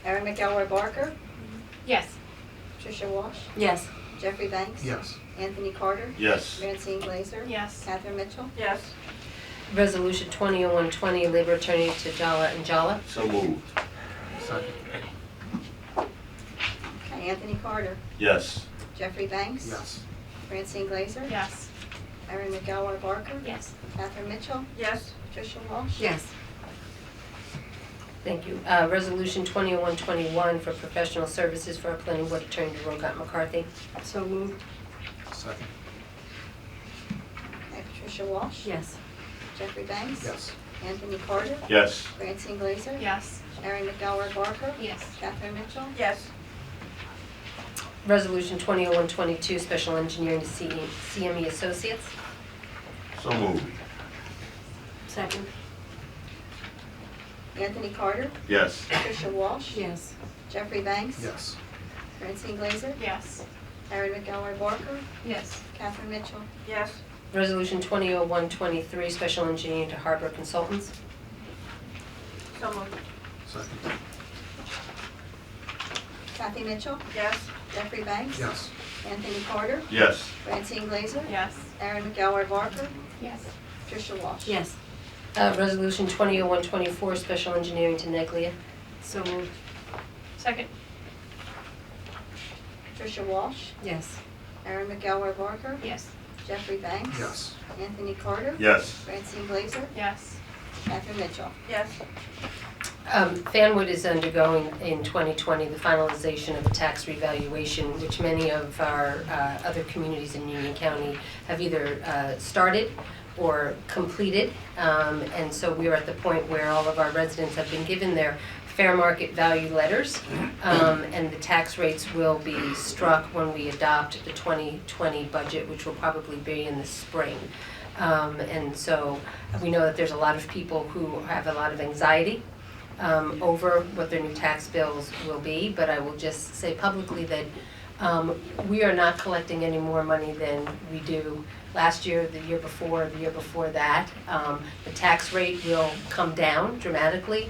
Erin McElroy Barker, Yes. Tricia Walsh, Yes. Jeffrey Banks. Yes. Anthony Carter. Yes. Francine Glazer. Yes. Catherine Mitchell. Yes. Resolution 200120 labor attorney to Jala and Jala. So moved. Second. Okay, Anthony Carter, Yes. Jeffrey Banks. Yes. Francine Glazer. Yes. Erin McElroy Barker. Yes. Catherine Mitchell. Yes. Tricia Walsh. Yes. Thank you. Resolution 200121 for professional services for our planning board attorney to Rogat McCarthy. So moved. Second. Okay, Tricia Walsh. Yes. Jeffrey Banks. Yes. Anthony Carter. Yes. Francine Glazer. Yes. Erin McElroy Barker. Yes. Catherine Mitchell. Yes. Resolution 200122 special engineering to CME Associates. So moved. Second. Anthony Carter. Yes. Tricia Walsh. Yes. Jeffrey Banks. Yes. Francine Glazer. Yes. Erin McElroy Barker. Yes. Catherine Mitchell. Yes. Resolution 200123 special engineering to Harbor Consultants. So moved. Second. Kathy Mitchell. Yes. Jeffrey Banks. Yes. Anthony Carter. Yes. Francine Glazer. Yes. Erin McElroy Barker. Yes. Tricia Walsh. Yes. Resolution 200124 special engineering to Neglia. So moved. Second. Tricia Walsh. Yes. Erin McElroy Barker. Yes. Jeffrey Banks. Yes. Anthony Carter. Yes. Francine Glazer. Yes. Catherine Mitchell. Yes. Fanwood is undergoing in 2020 the finalization of a tax revaluation, which many of our other communities in Union County have either started or completed. And so we are at the point where all of our residents have been given their fair market value letters, and the tax rates will be struck when we adopt the 2020 budget, which will probably be in the spring. And so we know that there's a lot of people who have a lot of anxiety over what their new tax bills will be, but I will just say publicly that we are not collecting any more money than we do last year, the year before that. The tax rate will come down dramatically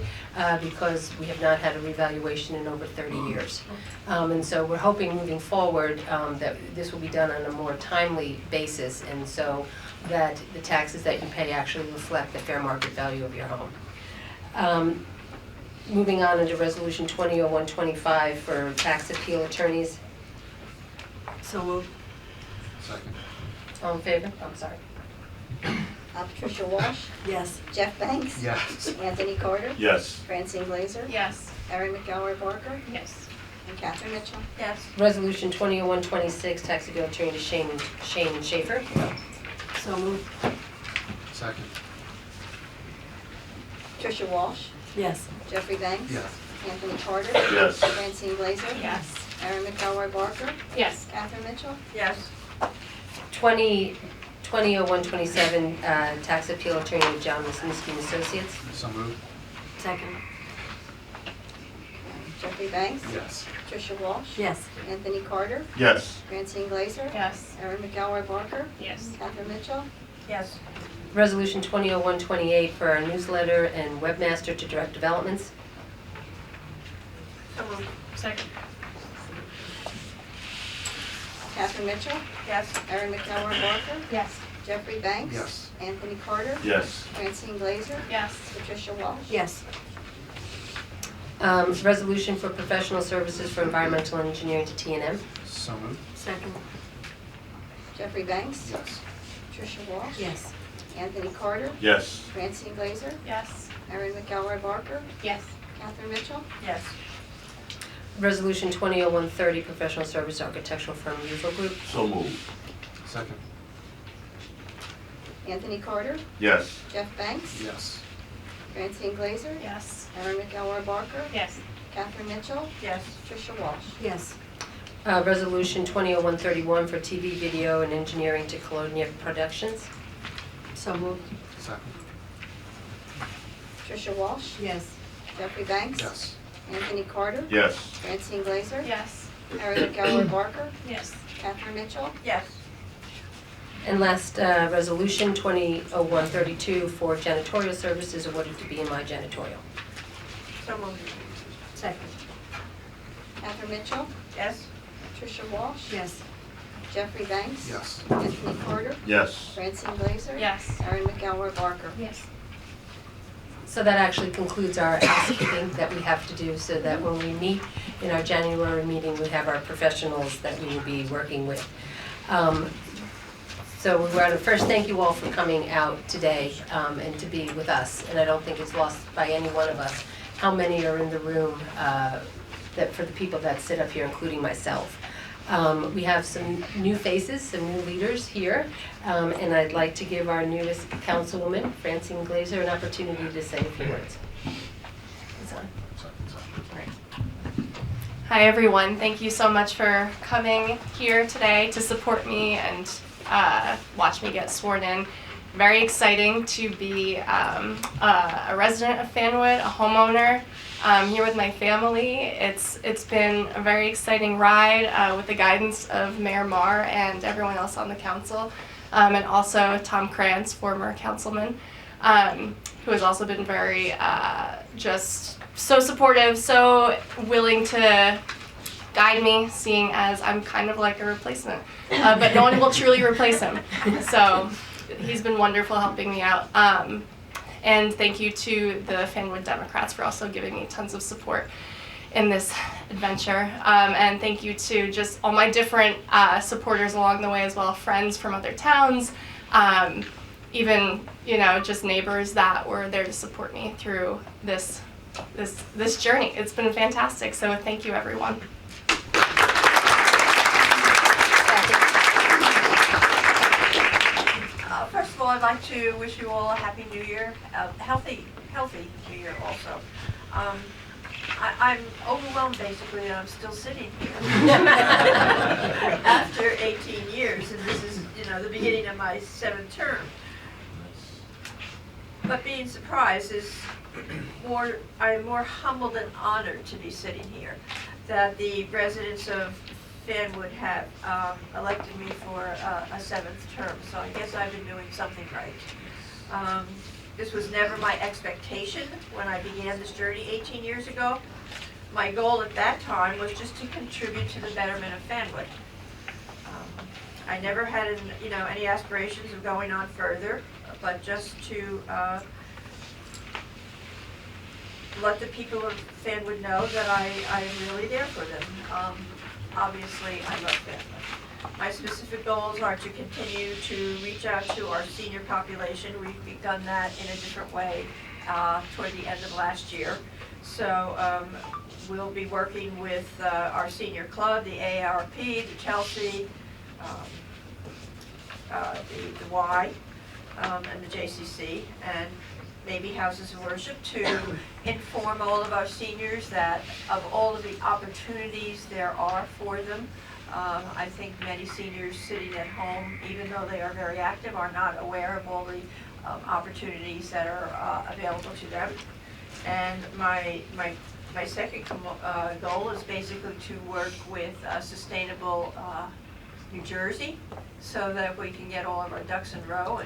because we have not had a revaluation in over 30 years. And so we're hoping moving forward that this will be done on a more timely basis, and so that the taxes that you pay actually reflect the fair market value of your home. Moving on into Resolution 200125 for tax appeal attorneys. So moved. Second. All in favor? I'm sorry. Tricia Walsh. Yes. Jeff Banks. Yes. Anthony Carter. Yes. Francine Glazer. Yes. Erin McElroy Barker. Yes. And Catherine Mitchell. Yes. Resolution 200126 tax appeal attorney to Shane Schaefer. So moved. Second. Tricia Walsh. Yes. Jeffrey Banks. Yes. Anthony Carter. Yes. Francine Glazer. Yes. Erin McElroy Barker. Yes. Catherine Mitchell. Yes. 200127 tax appeal attorney to John Wisniewski and Associates. So moved. Second. Jeffrey Banks. Yes. Tricia Walsh. Yes. Anthony Carter. Yes. Francine Glazer. Yes. Erin McElroy Barker. Yes. Catherine Mitchell. Yes. Resolution 200128 for our newsletter and webmaster to direct developments. So moved. Second. Catherine Mitchell. Yes. Erin McElroy Barker. Yes. Jeffrey Banks. Yes. Anthony Carter. Yes. Francine Glazer. Yes. Patricia Walsh. Yes. Resolution for professional services for environmental engineering to T&M. So moved. Second. Jeffrey Banks. Yes. Tricia Walsh. Yes. Anthony Carter. Yes. Francine Glazer. Yes. Erin McElroy Barker. Yes. Catherine Mitchell. Yes. Resolution 200130 professional service architectural firm UFO Group. So moved. Second. Anthony Carter. Yes. Jeff Banks. Yes. Francine Glazer? Yes. Erin McElroy Barker? Yes. Catherine Mitchell? Yes. Tricia Walsh? Yes. Resolution 200131 for TV, video, and engineering to Colonia Productions. So moved. Second. Tricia Walsh? Yes. Jeffrey Banks? Yes. Anthony Carter? Yes. Francine Glazer? Yes. Erin McElroy Barker? Yes. Catherine Mitchell? Yes. And last, Resolution 200132 for janitorial services awarded to BMI Janitorial. So moved. Second. Catherine Mitchell? Yes. Tricia Walsh? Yes. Jeffrey Banks? Yes. Anthony Carter? Yes. Francine Glazer? Yes. Erin McElroy Barker? Yes. So that actually concludes our housekeeping that we have to do, so that when we meet in our January meeting, we have our professionals that we will be working with. So we want to first thank you all for coming out today and to be with us. And I don't think it's lost by any one of us how many are in the room that for the people that sit up here, including myself. We have some new faces, some new leaders here, and I'd like to give our newest councilwoman, Francine Glazer, an opportunity to say a few words. It's on. Hi everyone, thank you so much for coming here today to support me and watch me get sworn in. Very exciting to be a resident of Fanwood, a homeowner, here with my family. It's been a very exciting ride with the guidance of Mayor Marr and everyone else on the council, and also Tom Krantz, former councilman, who has also been very just so supportive, so willing to guide me, seeing as I'm kind of like a replacement, but no one will truly replace him. So he's been wonderful helping me out. And thank you to the Fanwood Democrats for also giving me tons of support in this adventure. And thank you to just all my different supporters along the way as well, friends from other towns, even, you know, just neighbors that were there to support me through this journey. It's been fantastic, so thank you everyone. First of all, I'd like to wish you all a happy New Year, a healthy New Year also. I'm overwhelmed basically that I'm still sitting here after 18 years, and this is, you know, the beginning of my 7th term. But being surprised is I'm more humbled and honored to be sitting here, that the residents of Fanwood have elected me for a 7th term, so I guess I've been doing something right. This was never my expectation when I began this journey 18 years ago. My goal at that time was just to contribute to the betterment of Fanwood. I never had any aspirations of going on further, but just to let the people of Fanwood know that I am really there for them. Obviously, I love Fanwood. My specific goals are to continue to reach out to our senior population. We've begun that in a different way toward the end of last year. So we'll be working with our senior club, the AARP, the Chelsea, the Y, and the JCC, and maybe houses of worship, to inform all of our seniors that of all of the opportunities there are for them. I think many seniors sitting at home, even though they are very active, are not aware of all the opportunities that are available to them. And my second goal is basically to work with Sustainable New Jersey, so that we can get all of our ducks in a row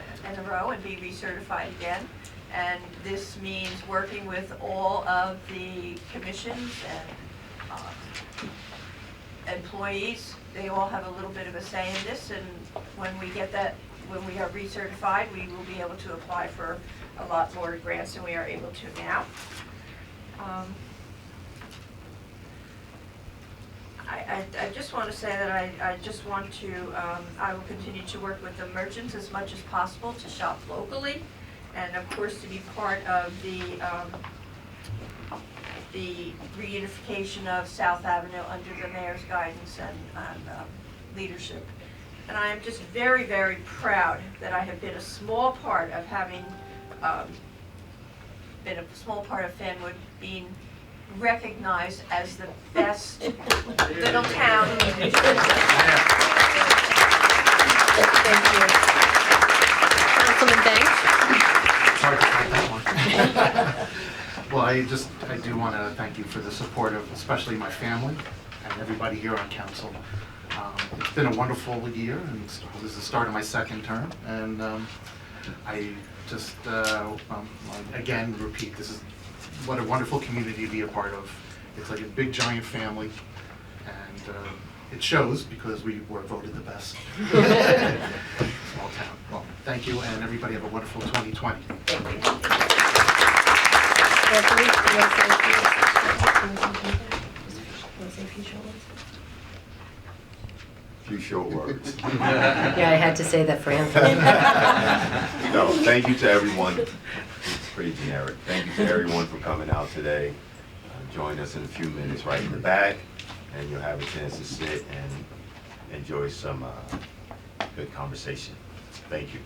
and be recertified again. And this means working with all of the commissions and employees. They all have a little bit of a say in this, and when we are recertified, we will be able to apply for a lot more grants than we are able to now. I just want to say that I just want to, I will continue to work with the merchants as much as possible to shop locally, and of course to be part of the reunification of South Avenue under the mayor's guidance and leadership. And I am just very, very proud that I have been a small part of having been a small part of Fanwood being recognized as the best little town in New Jersey. Thank you. Councilman Banks? Hard to find that one. Well, I do want to thank you for the support of especially my family and everybody here on council. It's been a wonderful year, and this is the start of my second term, and I just, again, repeat, this is what a wonderful community to be a part of. It's like a big, giant family, and it shows because we were voted the best. Small town. Well, thank you, and everybody have a wonderful 2020. Thank you. Anthony, you want to say a few short words? Few short words. Yeah, I had to say that for Anthony. No, thank you to everyone. It's pretty generic. Thank you to everyone for coming out today. Join us in a few minutes right in the back, and you'll have a chance to sit and enjoy some good conversation. Thank you.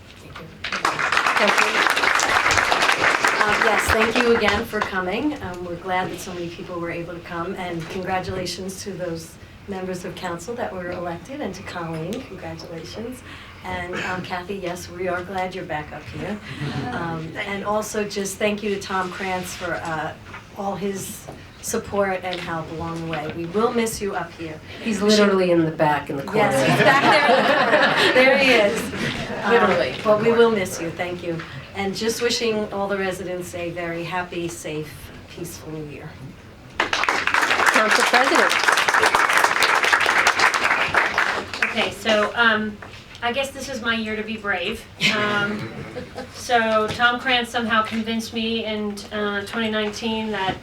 Yes, thank you again for coming. We're glad that so many people were able to come, and congratulations to those members of council that were elected, and to Colleen, congratulations. And Kathy, yes, we are glad you're back up here. And also just thank you to Tom Krantz for all his support and help along the way. We will miss you up here. He's literally in the back in the corner. Yes, he's back there. There he is. Literally. But we will miss you, thank you. And just wishing all the residents a very happy, safe, peaceful new year. Council President. Okay, so I guess this is my year to be brave. So Tom Krantz somehow convinced me in 2019 that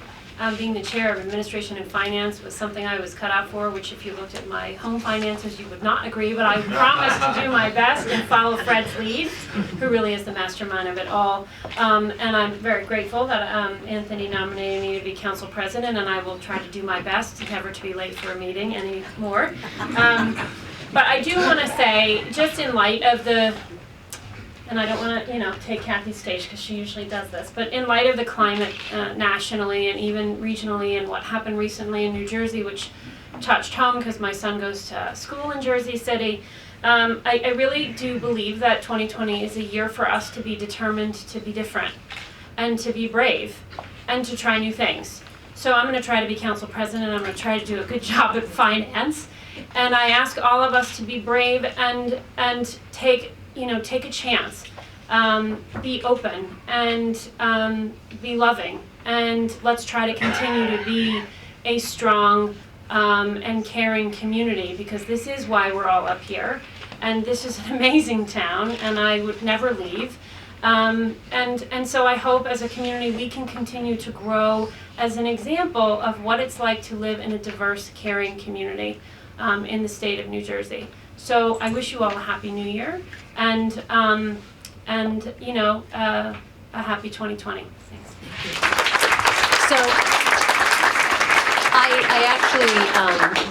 being the chair of administration and finance was something I was cut out for, which if you looked at my home finances, you would not agree, but I promised to do my best and follow Fred's lead, who really is the mastermind of it all. And I'm very grateful that Anthony nominated me to be council president, and I will try to do my best never to be late for a meeting anymore. But I do want to say, just in light of the, and I don't want to, take Kathy's stage because she usually does this, but in light of the climate nationally and even regionally and what happened recently in New Jersey, which touched home because my son goes to school in Jersey City, I really do believe that 2020 is a year for us to be determined to be different and to be brave and to try new things. So I'm going to try to be council president. I'm going to try to do a good job at finance. And I ask all of us to be brave and take a chance, be open, and be loving, and let's try to continue to be a strong and caring community, because this is why we're all up here, and this is an amazing town, and I would never leave. And so I hope as a community we can continue to grow as an example of what it's like to live in a diverse, caring community in the state of New Jersey. So I wish you all a happy new year, and a happy 2020. Thanks. So I actually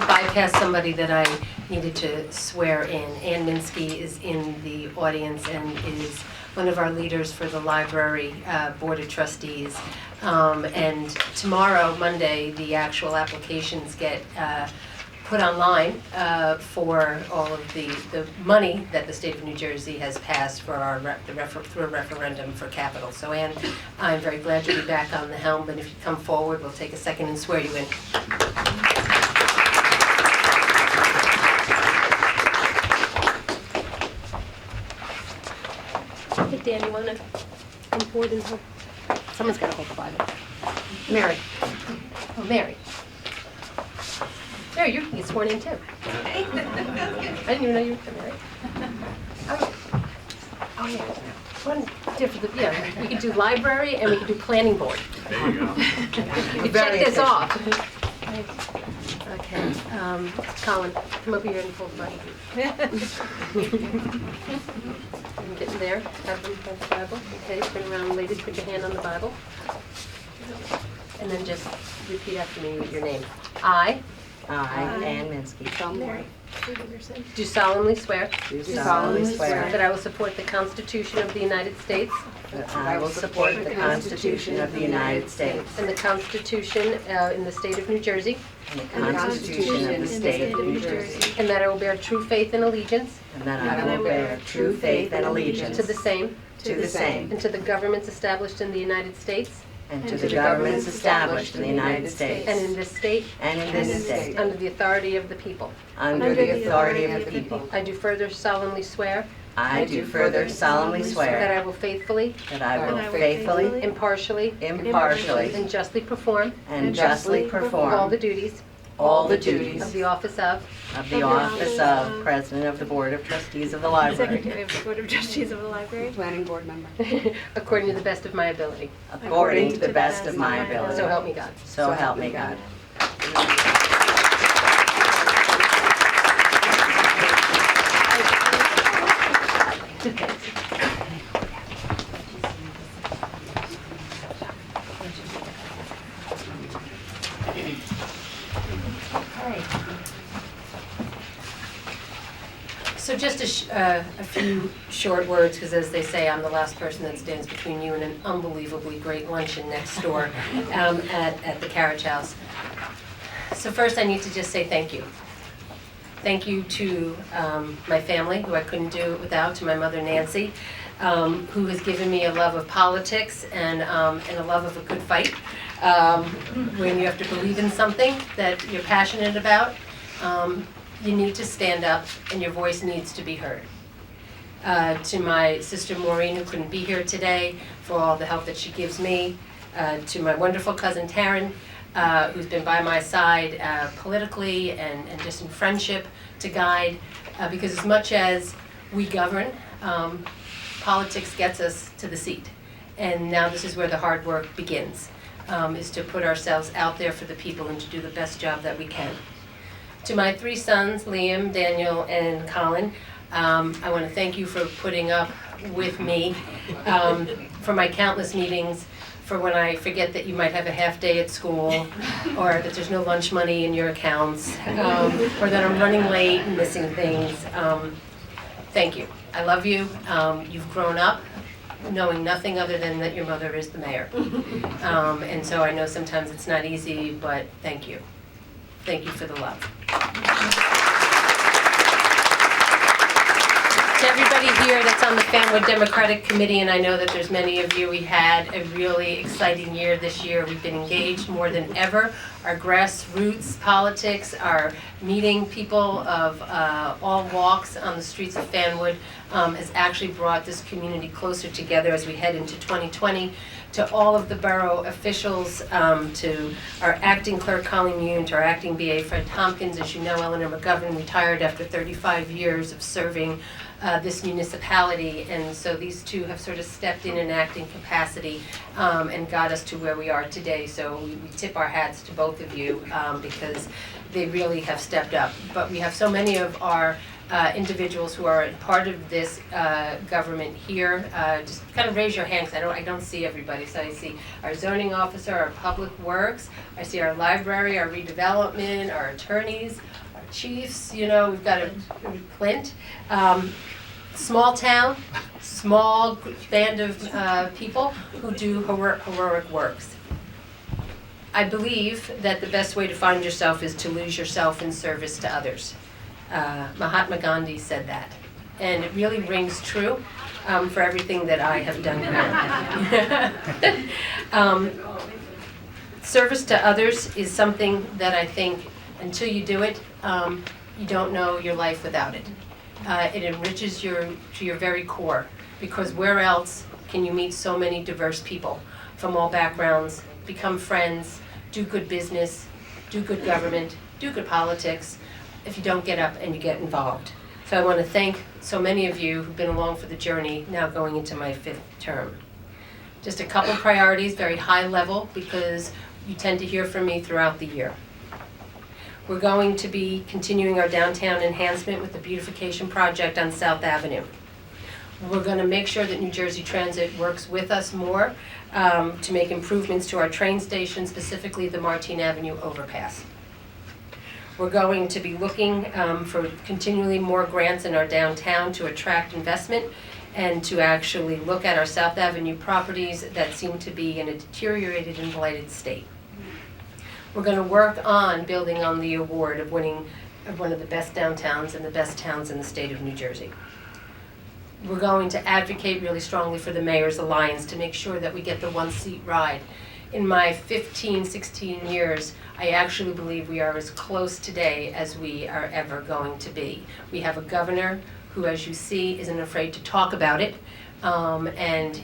bypassed somebody that I needed to swear in. Ann Minsky is in the audience and is one of our leaders for the library board of trustees. And tomorrow, Monday, the actual applications get put online for all of the money that the state of New Jersey has passed for our through a referendum for capital. So Ann, I'm very glad to be back on the helm, and if you come forward, we'll take a second and swear you in. Hey Dan, you want to come forward and help? Someone's got to hold the Bible. Mary. Oh, Mary. There, you can get sworn in too. I didn't even know you were married. Oh yeah. One different. Yeah, we could do library and we could do planning board. There you go. You check this off. Okay. Colin, come over here and hold the Bible. Get in there. Have them hold the Bible. Okay. Turn around, ladies. Put your hand on the Bible. And then just repeat after me with your name. I, Ann Minsky. Mary, Do solemnly swear Do solemnly swear that I will support the Constitution of the United States that I will support the Constitution of the United States and the Constitution in the state of New Jersey, and the Constitution of the State of New Jersey, and that I will bear true faith and allegiance and that I will bear true faith and allegiance to the same and to the governments established in the United States and to the governments established in the United States and in this state under the authority of the people. under the authority of the people. I do further solemnly swear I do further solemnly that swear I will faithfully, that I will faithfully, impartially, impartially, and justly perform and justly all perform the duties all the duties of the office of the office of President of the Board of Trustees of the Library, Secretary of the Board of Trustees of the Library. Planning Board member, according to the best of my ability. according to the best of my ability. So help me God. So help me God. So just a few short words, because as they say, I'm the last person that stands between you and an unbelievably great luncheon next door at the Carriage House. So first I need to just say thank you. Thank you to my family, who I couldn't do it without, to my mother Nancy, who has given me a love of politics and a love of a good fight. When you have to believe in something that you're passionate about, you need to stand up and your voice needs to be heard. To my sister Maureen, who couldn't be here today, for all the help that she gives me. To my wonderful cousin Taryn, who's been by my side politically and just in friendship to guide. Because as much as we govern, politics gets us to the seat. And now this is where the hard work begins, is to put ourselves out there for the people and to do the best job that we can. To my three sons, Liam, Daniel, and Colin, I want to thank you for putting up with me, for my countless meetings, for when I forget that you might have a half day at school, or that there's no lunch money in your accounts, or that I'm running late and missing things. Thank you. I love you. You've grown up knowing nothing other than that your mother is the mayor. And so I know sometimes it's not easy, but thank you. Thank you for the love. To everybody here that's on the Fanwood Democratic Committee, and I know that there's many of you, we had a really exciting year this year. We've been engaged more than ever. Our grassroots politics, our meeting people of all walks on the streets of Fanwood has actually brought this community closer together as we head into 2020. To all of the borough officials, to our acting clerk Colleen Mune, to our acting BA Fred Tompkins. As you know, Eleanor McGovern retired after 35 years of serving this municipality, and so these two have sort of stepped in an acting capacity and got us to where we are today. So we tip our hats to both of you because they really have stepped up. But we have so many of our individuals who are part of this government here. Just kind of raise your hand, because I don't see everybody. So I see our zoning officer, our public works, I see our library, our redevelopment, our attorneys, our chiefs, you know, we've got a Clint. Small town, small band of people who do heroic works. I believe that the best way to find yourself is to lose yourself in service to others. Mahatma Gandhi said that, and it really rings true for everything that I have done here. Service to others is something that I think, until you do it, you don't know your life without it. It enriches to your very core, because where else can you meet so many diverse people from all backgrounds, become friends, do good business, do good government, do good politics, if you don't get up and you get involved. So I want to thank so many of you who've been along for the journey, now going into my 5th term. Just a couple priorities, very high level, because you tend to hear from me throughout the year. We're going to be continuing our downtown enhancement with the beautification project on South Avenue. We're going to make sure that New Jersey Transit works with us more to make improvements to our train station, specifically the Martine Avenue overpass. We're going to be looking for continually more grants in our downtown to attract investment and to actually look at our South Avenue properties that seem to be in a deteriorated and blighted state. We're going to work on building on the award of winning one of the best downtowns and the best towns in the state of New Jersey. We're going to advocate really strongly for the Mayor's Alliance to make sure that we get the one-seat ride. In my 15, 16 years, I actually believe we are as close today as we are ever going to be. We have a governor who, as you see, isn't afraid to talk about it. And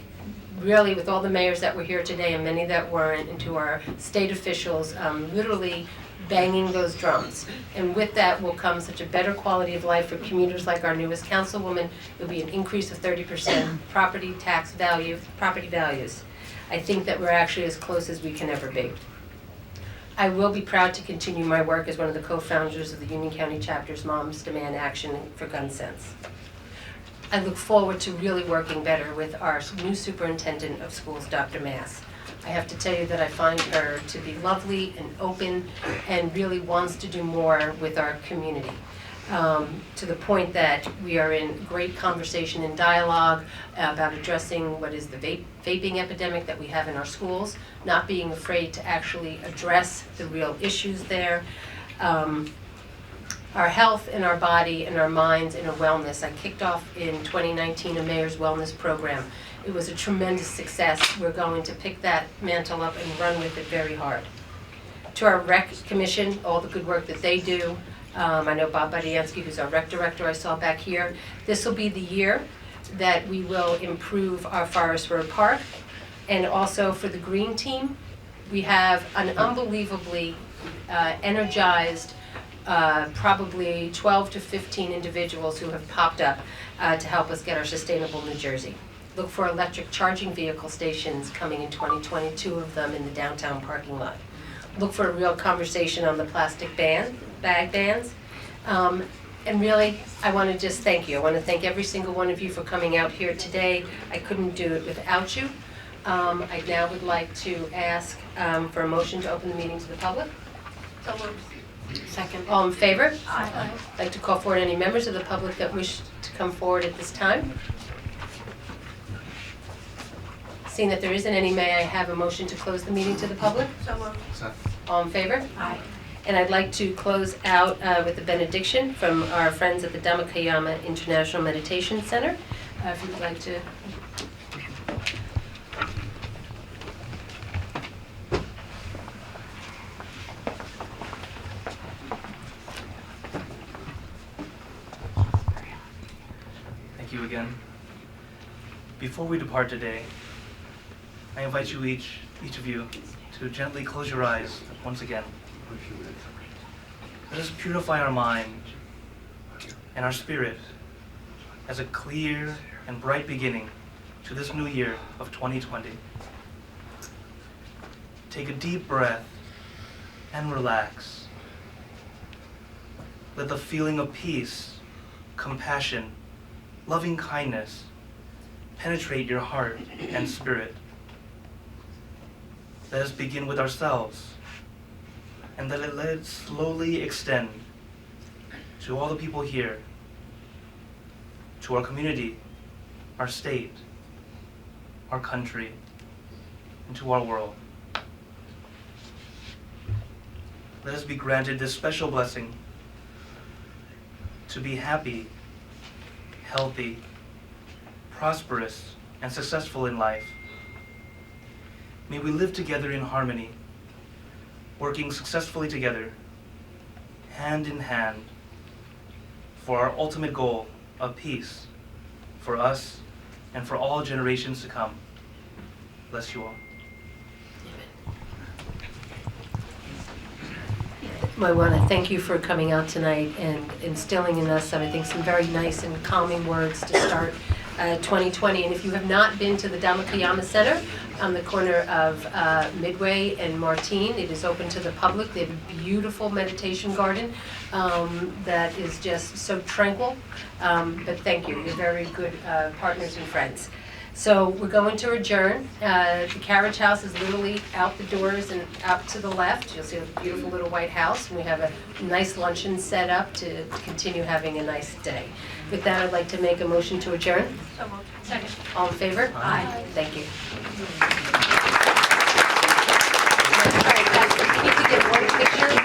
really, with all the mayors that were here today and many that weren't, and to our state officials, literally banging those drums. And with that will come such a better quality of life for commuters like our newest councilwoman. There'll be an increase of 30% property values. I think that we're actually as close as we can ever be. I will be proud to continue my work as one of the co-founders of the Union County Chapter's Moms Demand Action for Gun Sense. I look forward to really working better with our new superintendent of schools, Dr. Mass. I have to tell you that I find her to be lovely and open and really wants to do more with our community. To the point that we are in great conversation and dialogue about addressing what is the vaping epidemic that we have in our schools, not being afraid to actually address the real issues there. Our health in our body and our minds and our wellness. I kicked off in 2019 a Mayor's Wellness Program. It was a tremendous success. We're going to pick that mantle up and run with it very hard. To our Rec Commission, all the good work that they do. I know Bob Badiansky, who's our Rec Director, I saw back here. This will be the year that we will improve our Forest Road Park. And also for the Green Team, we have an unbelievably energized probably 12 to 15 individuals who have popped up to help us get our sustainable New Jersey. Look for electric charging vehicle stations coming in 2020, 2 of them in the downtown parking lot. Look for a real conversation on the plastic bag bans. And really, I want to just thank you. I want to thank every single one of you for coming out here today. I couldn't do it without you. I now would like to ask for a motion to open the meeting to the public. So moved. Second. All in favor? Aye. I'd like to call forward any members of the public that wish to come forward at this time. Seeing that there isn't any, may I have a motion to close the meeting to the public? So moved. Second. All in favor? Aye. And I'd like to close out with a benediction from our friends at the Dhammacayama International Meditation Center. If you'd like to. Thank you again. Before we depart today, I invite you each of you to gently close your eyes once again. Let us purify our mind and our spirit as a clear and bright beginning to this new year of 2020. Take a deep breath and relax. Let the feeling of peace, compassion, loving kindness penetrate your heart and spirit. Let us begin with ourselves, and let it slowly extend to all the people here, to our community, our state, our country, and to our world. Let us be granted this special blessing to be happy, healthy, prosperous, and successful in life. May we live together in harmony, working successfully together, hand in hand, for our ultimate goal of peace for us and for all generations to come. Bless you all. I want to thank you for coming out tonight and instilling in us, I think, some very nice and calming words to start 2020. And if you have not been to the Dhammacayama Center on the corner of Midway and Martine, it is open to the public. They have a beautiful meditation garden that is just so tranquil. But thank you. You're very good partners and friends. So we're going to adjourn. The carriage house is literally out the doors and out to the left. You'll see a beautiful little white house, and we have a nice luncheon set up to continue having a nice day. With that, I'd like to make a motion to adjourn. So moved. Second. All in favor? Aye. Thank you. All right, guys, we need to get one picture.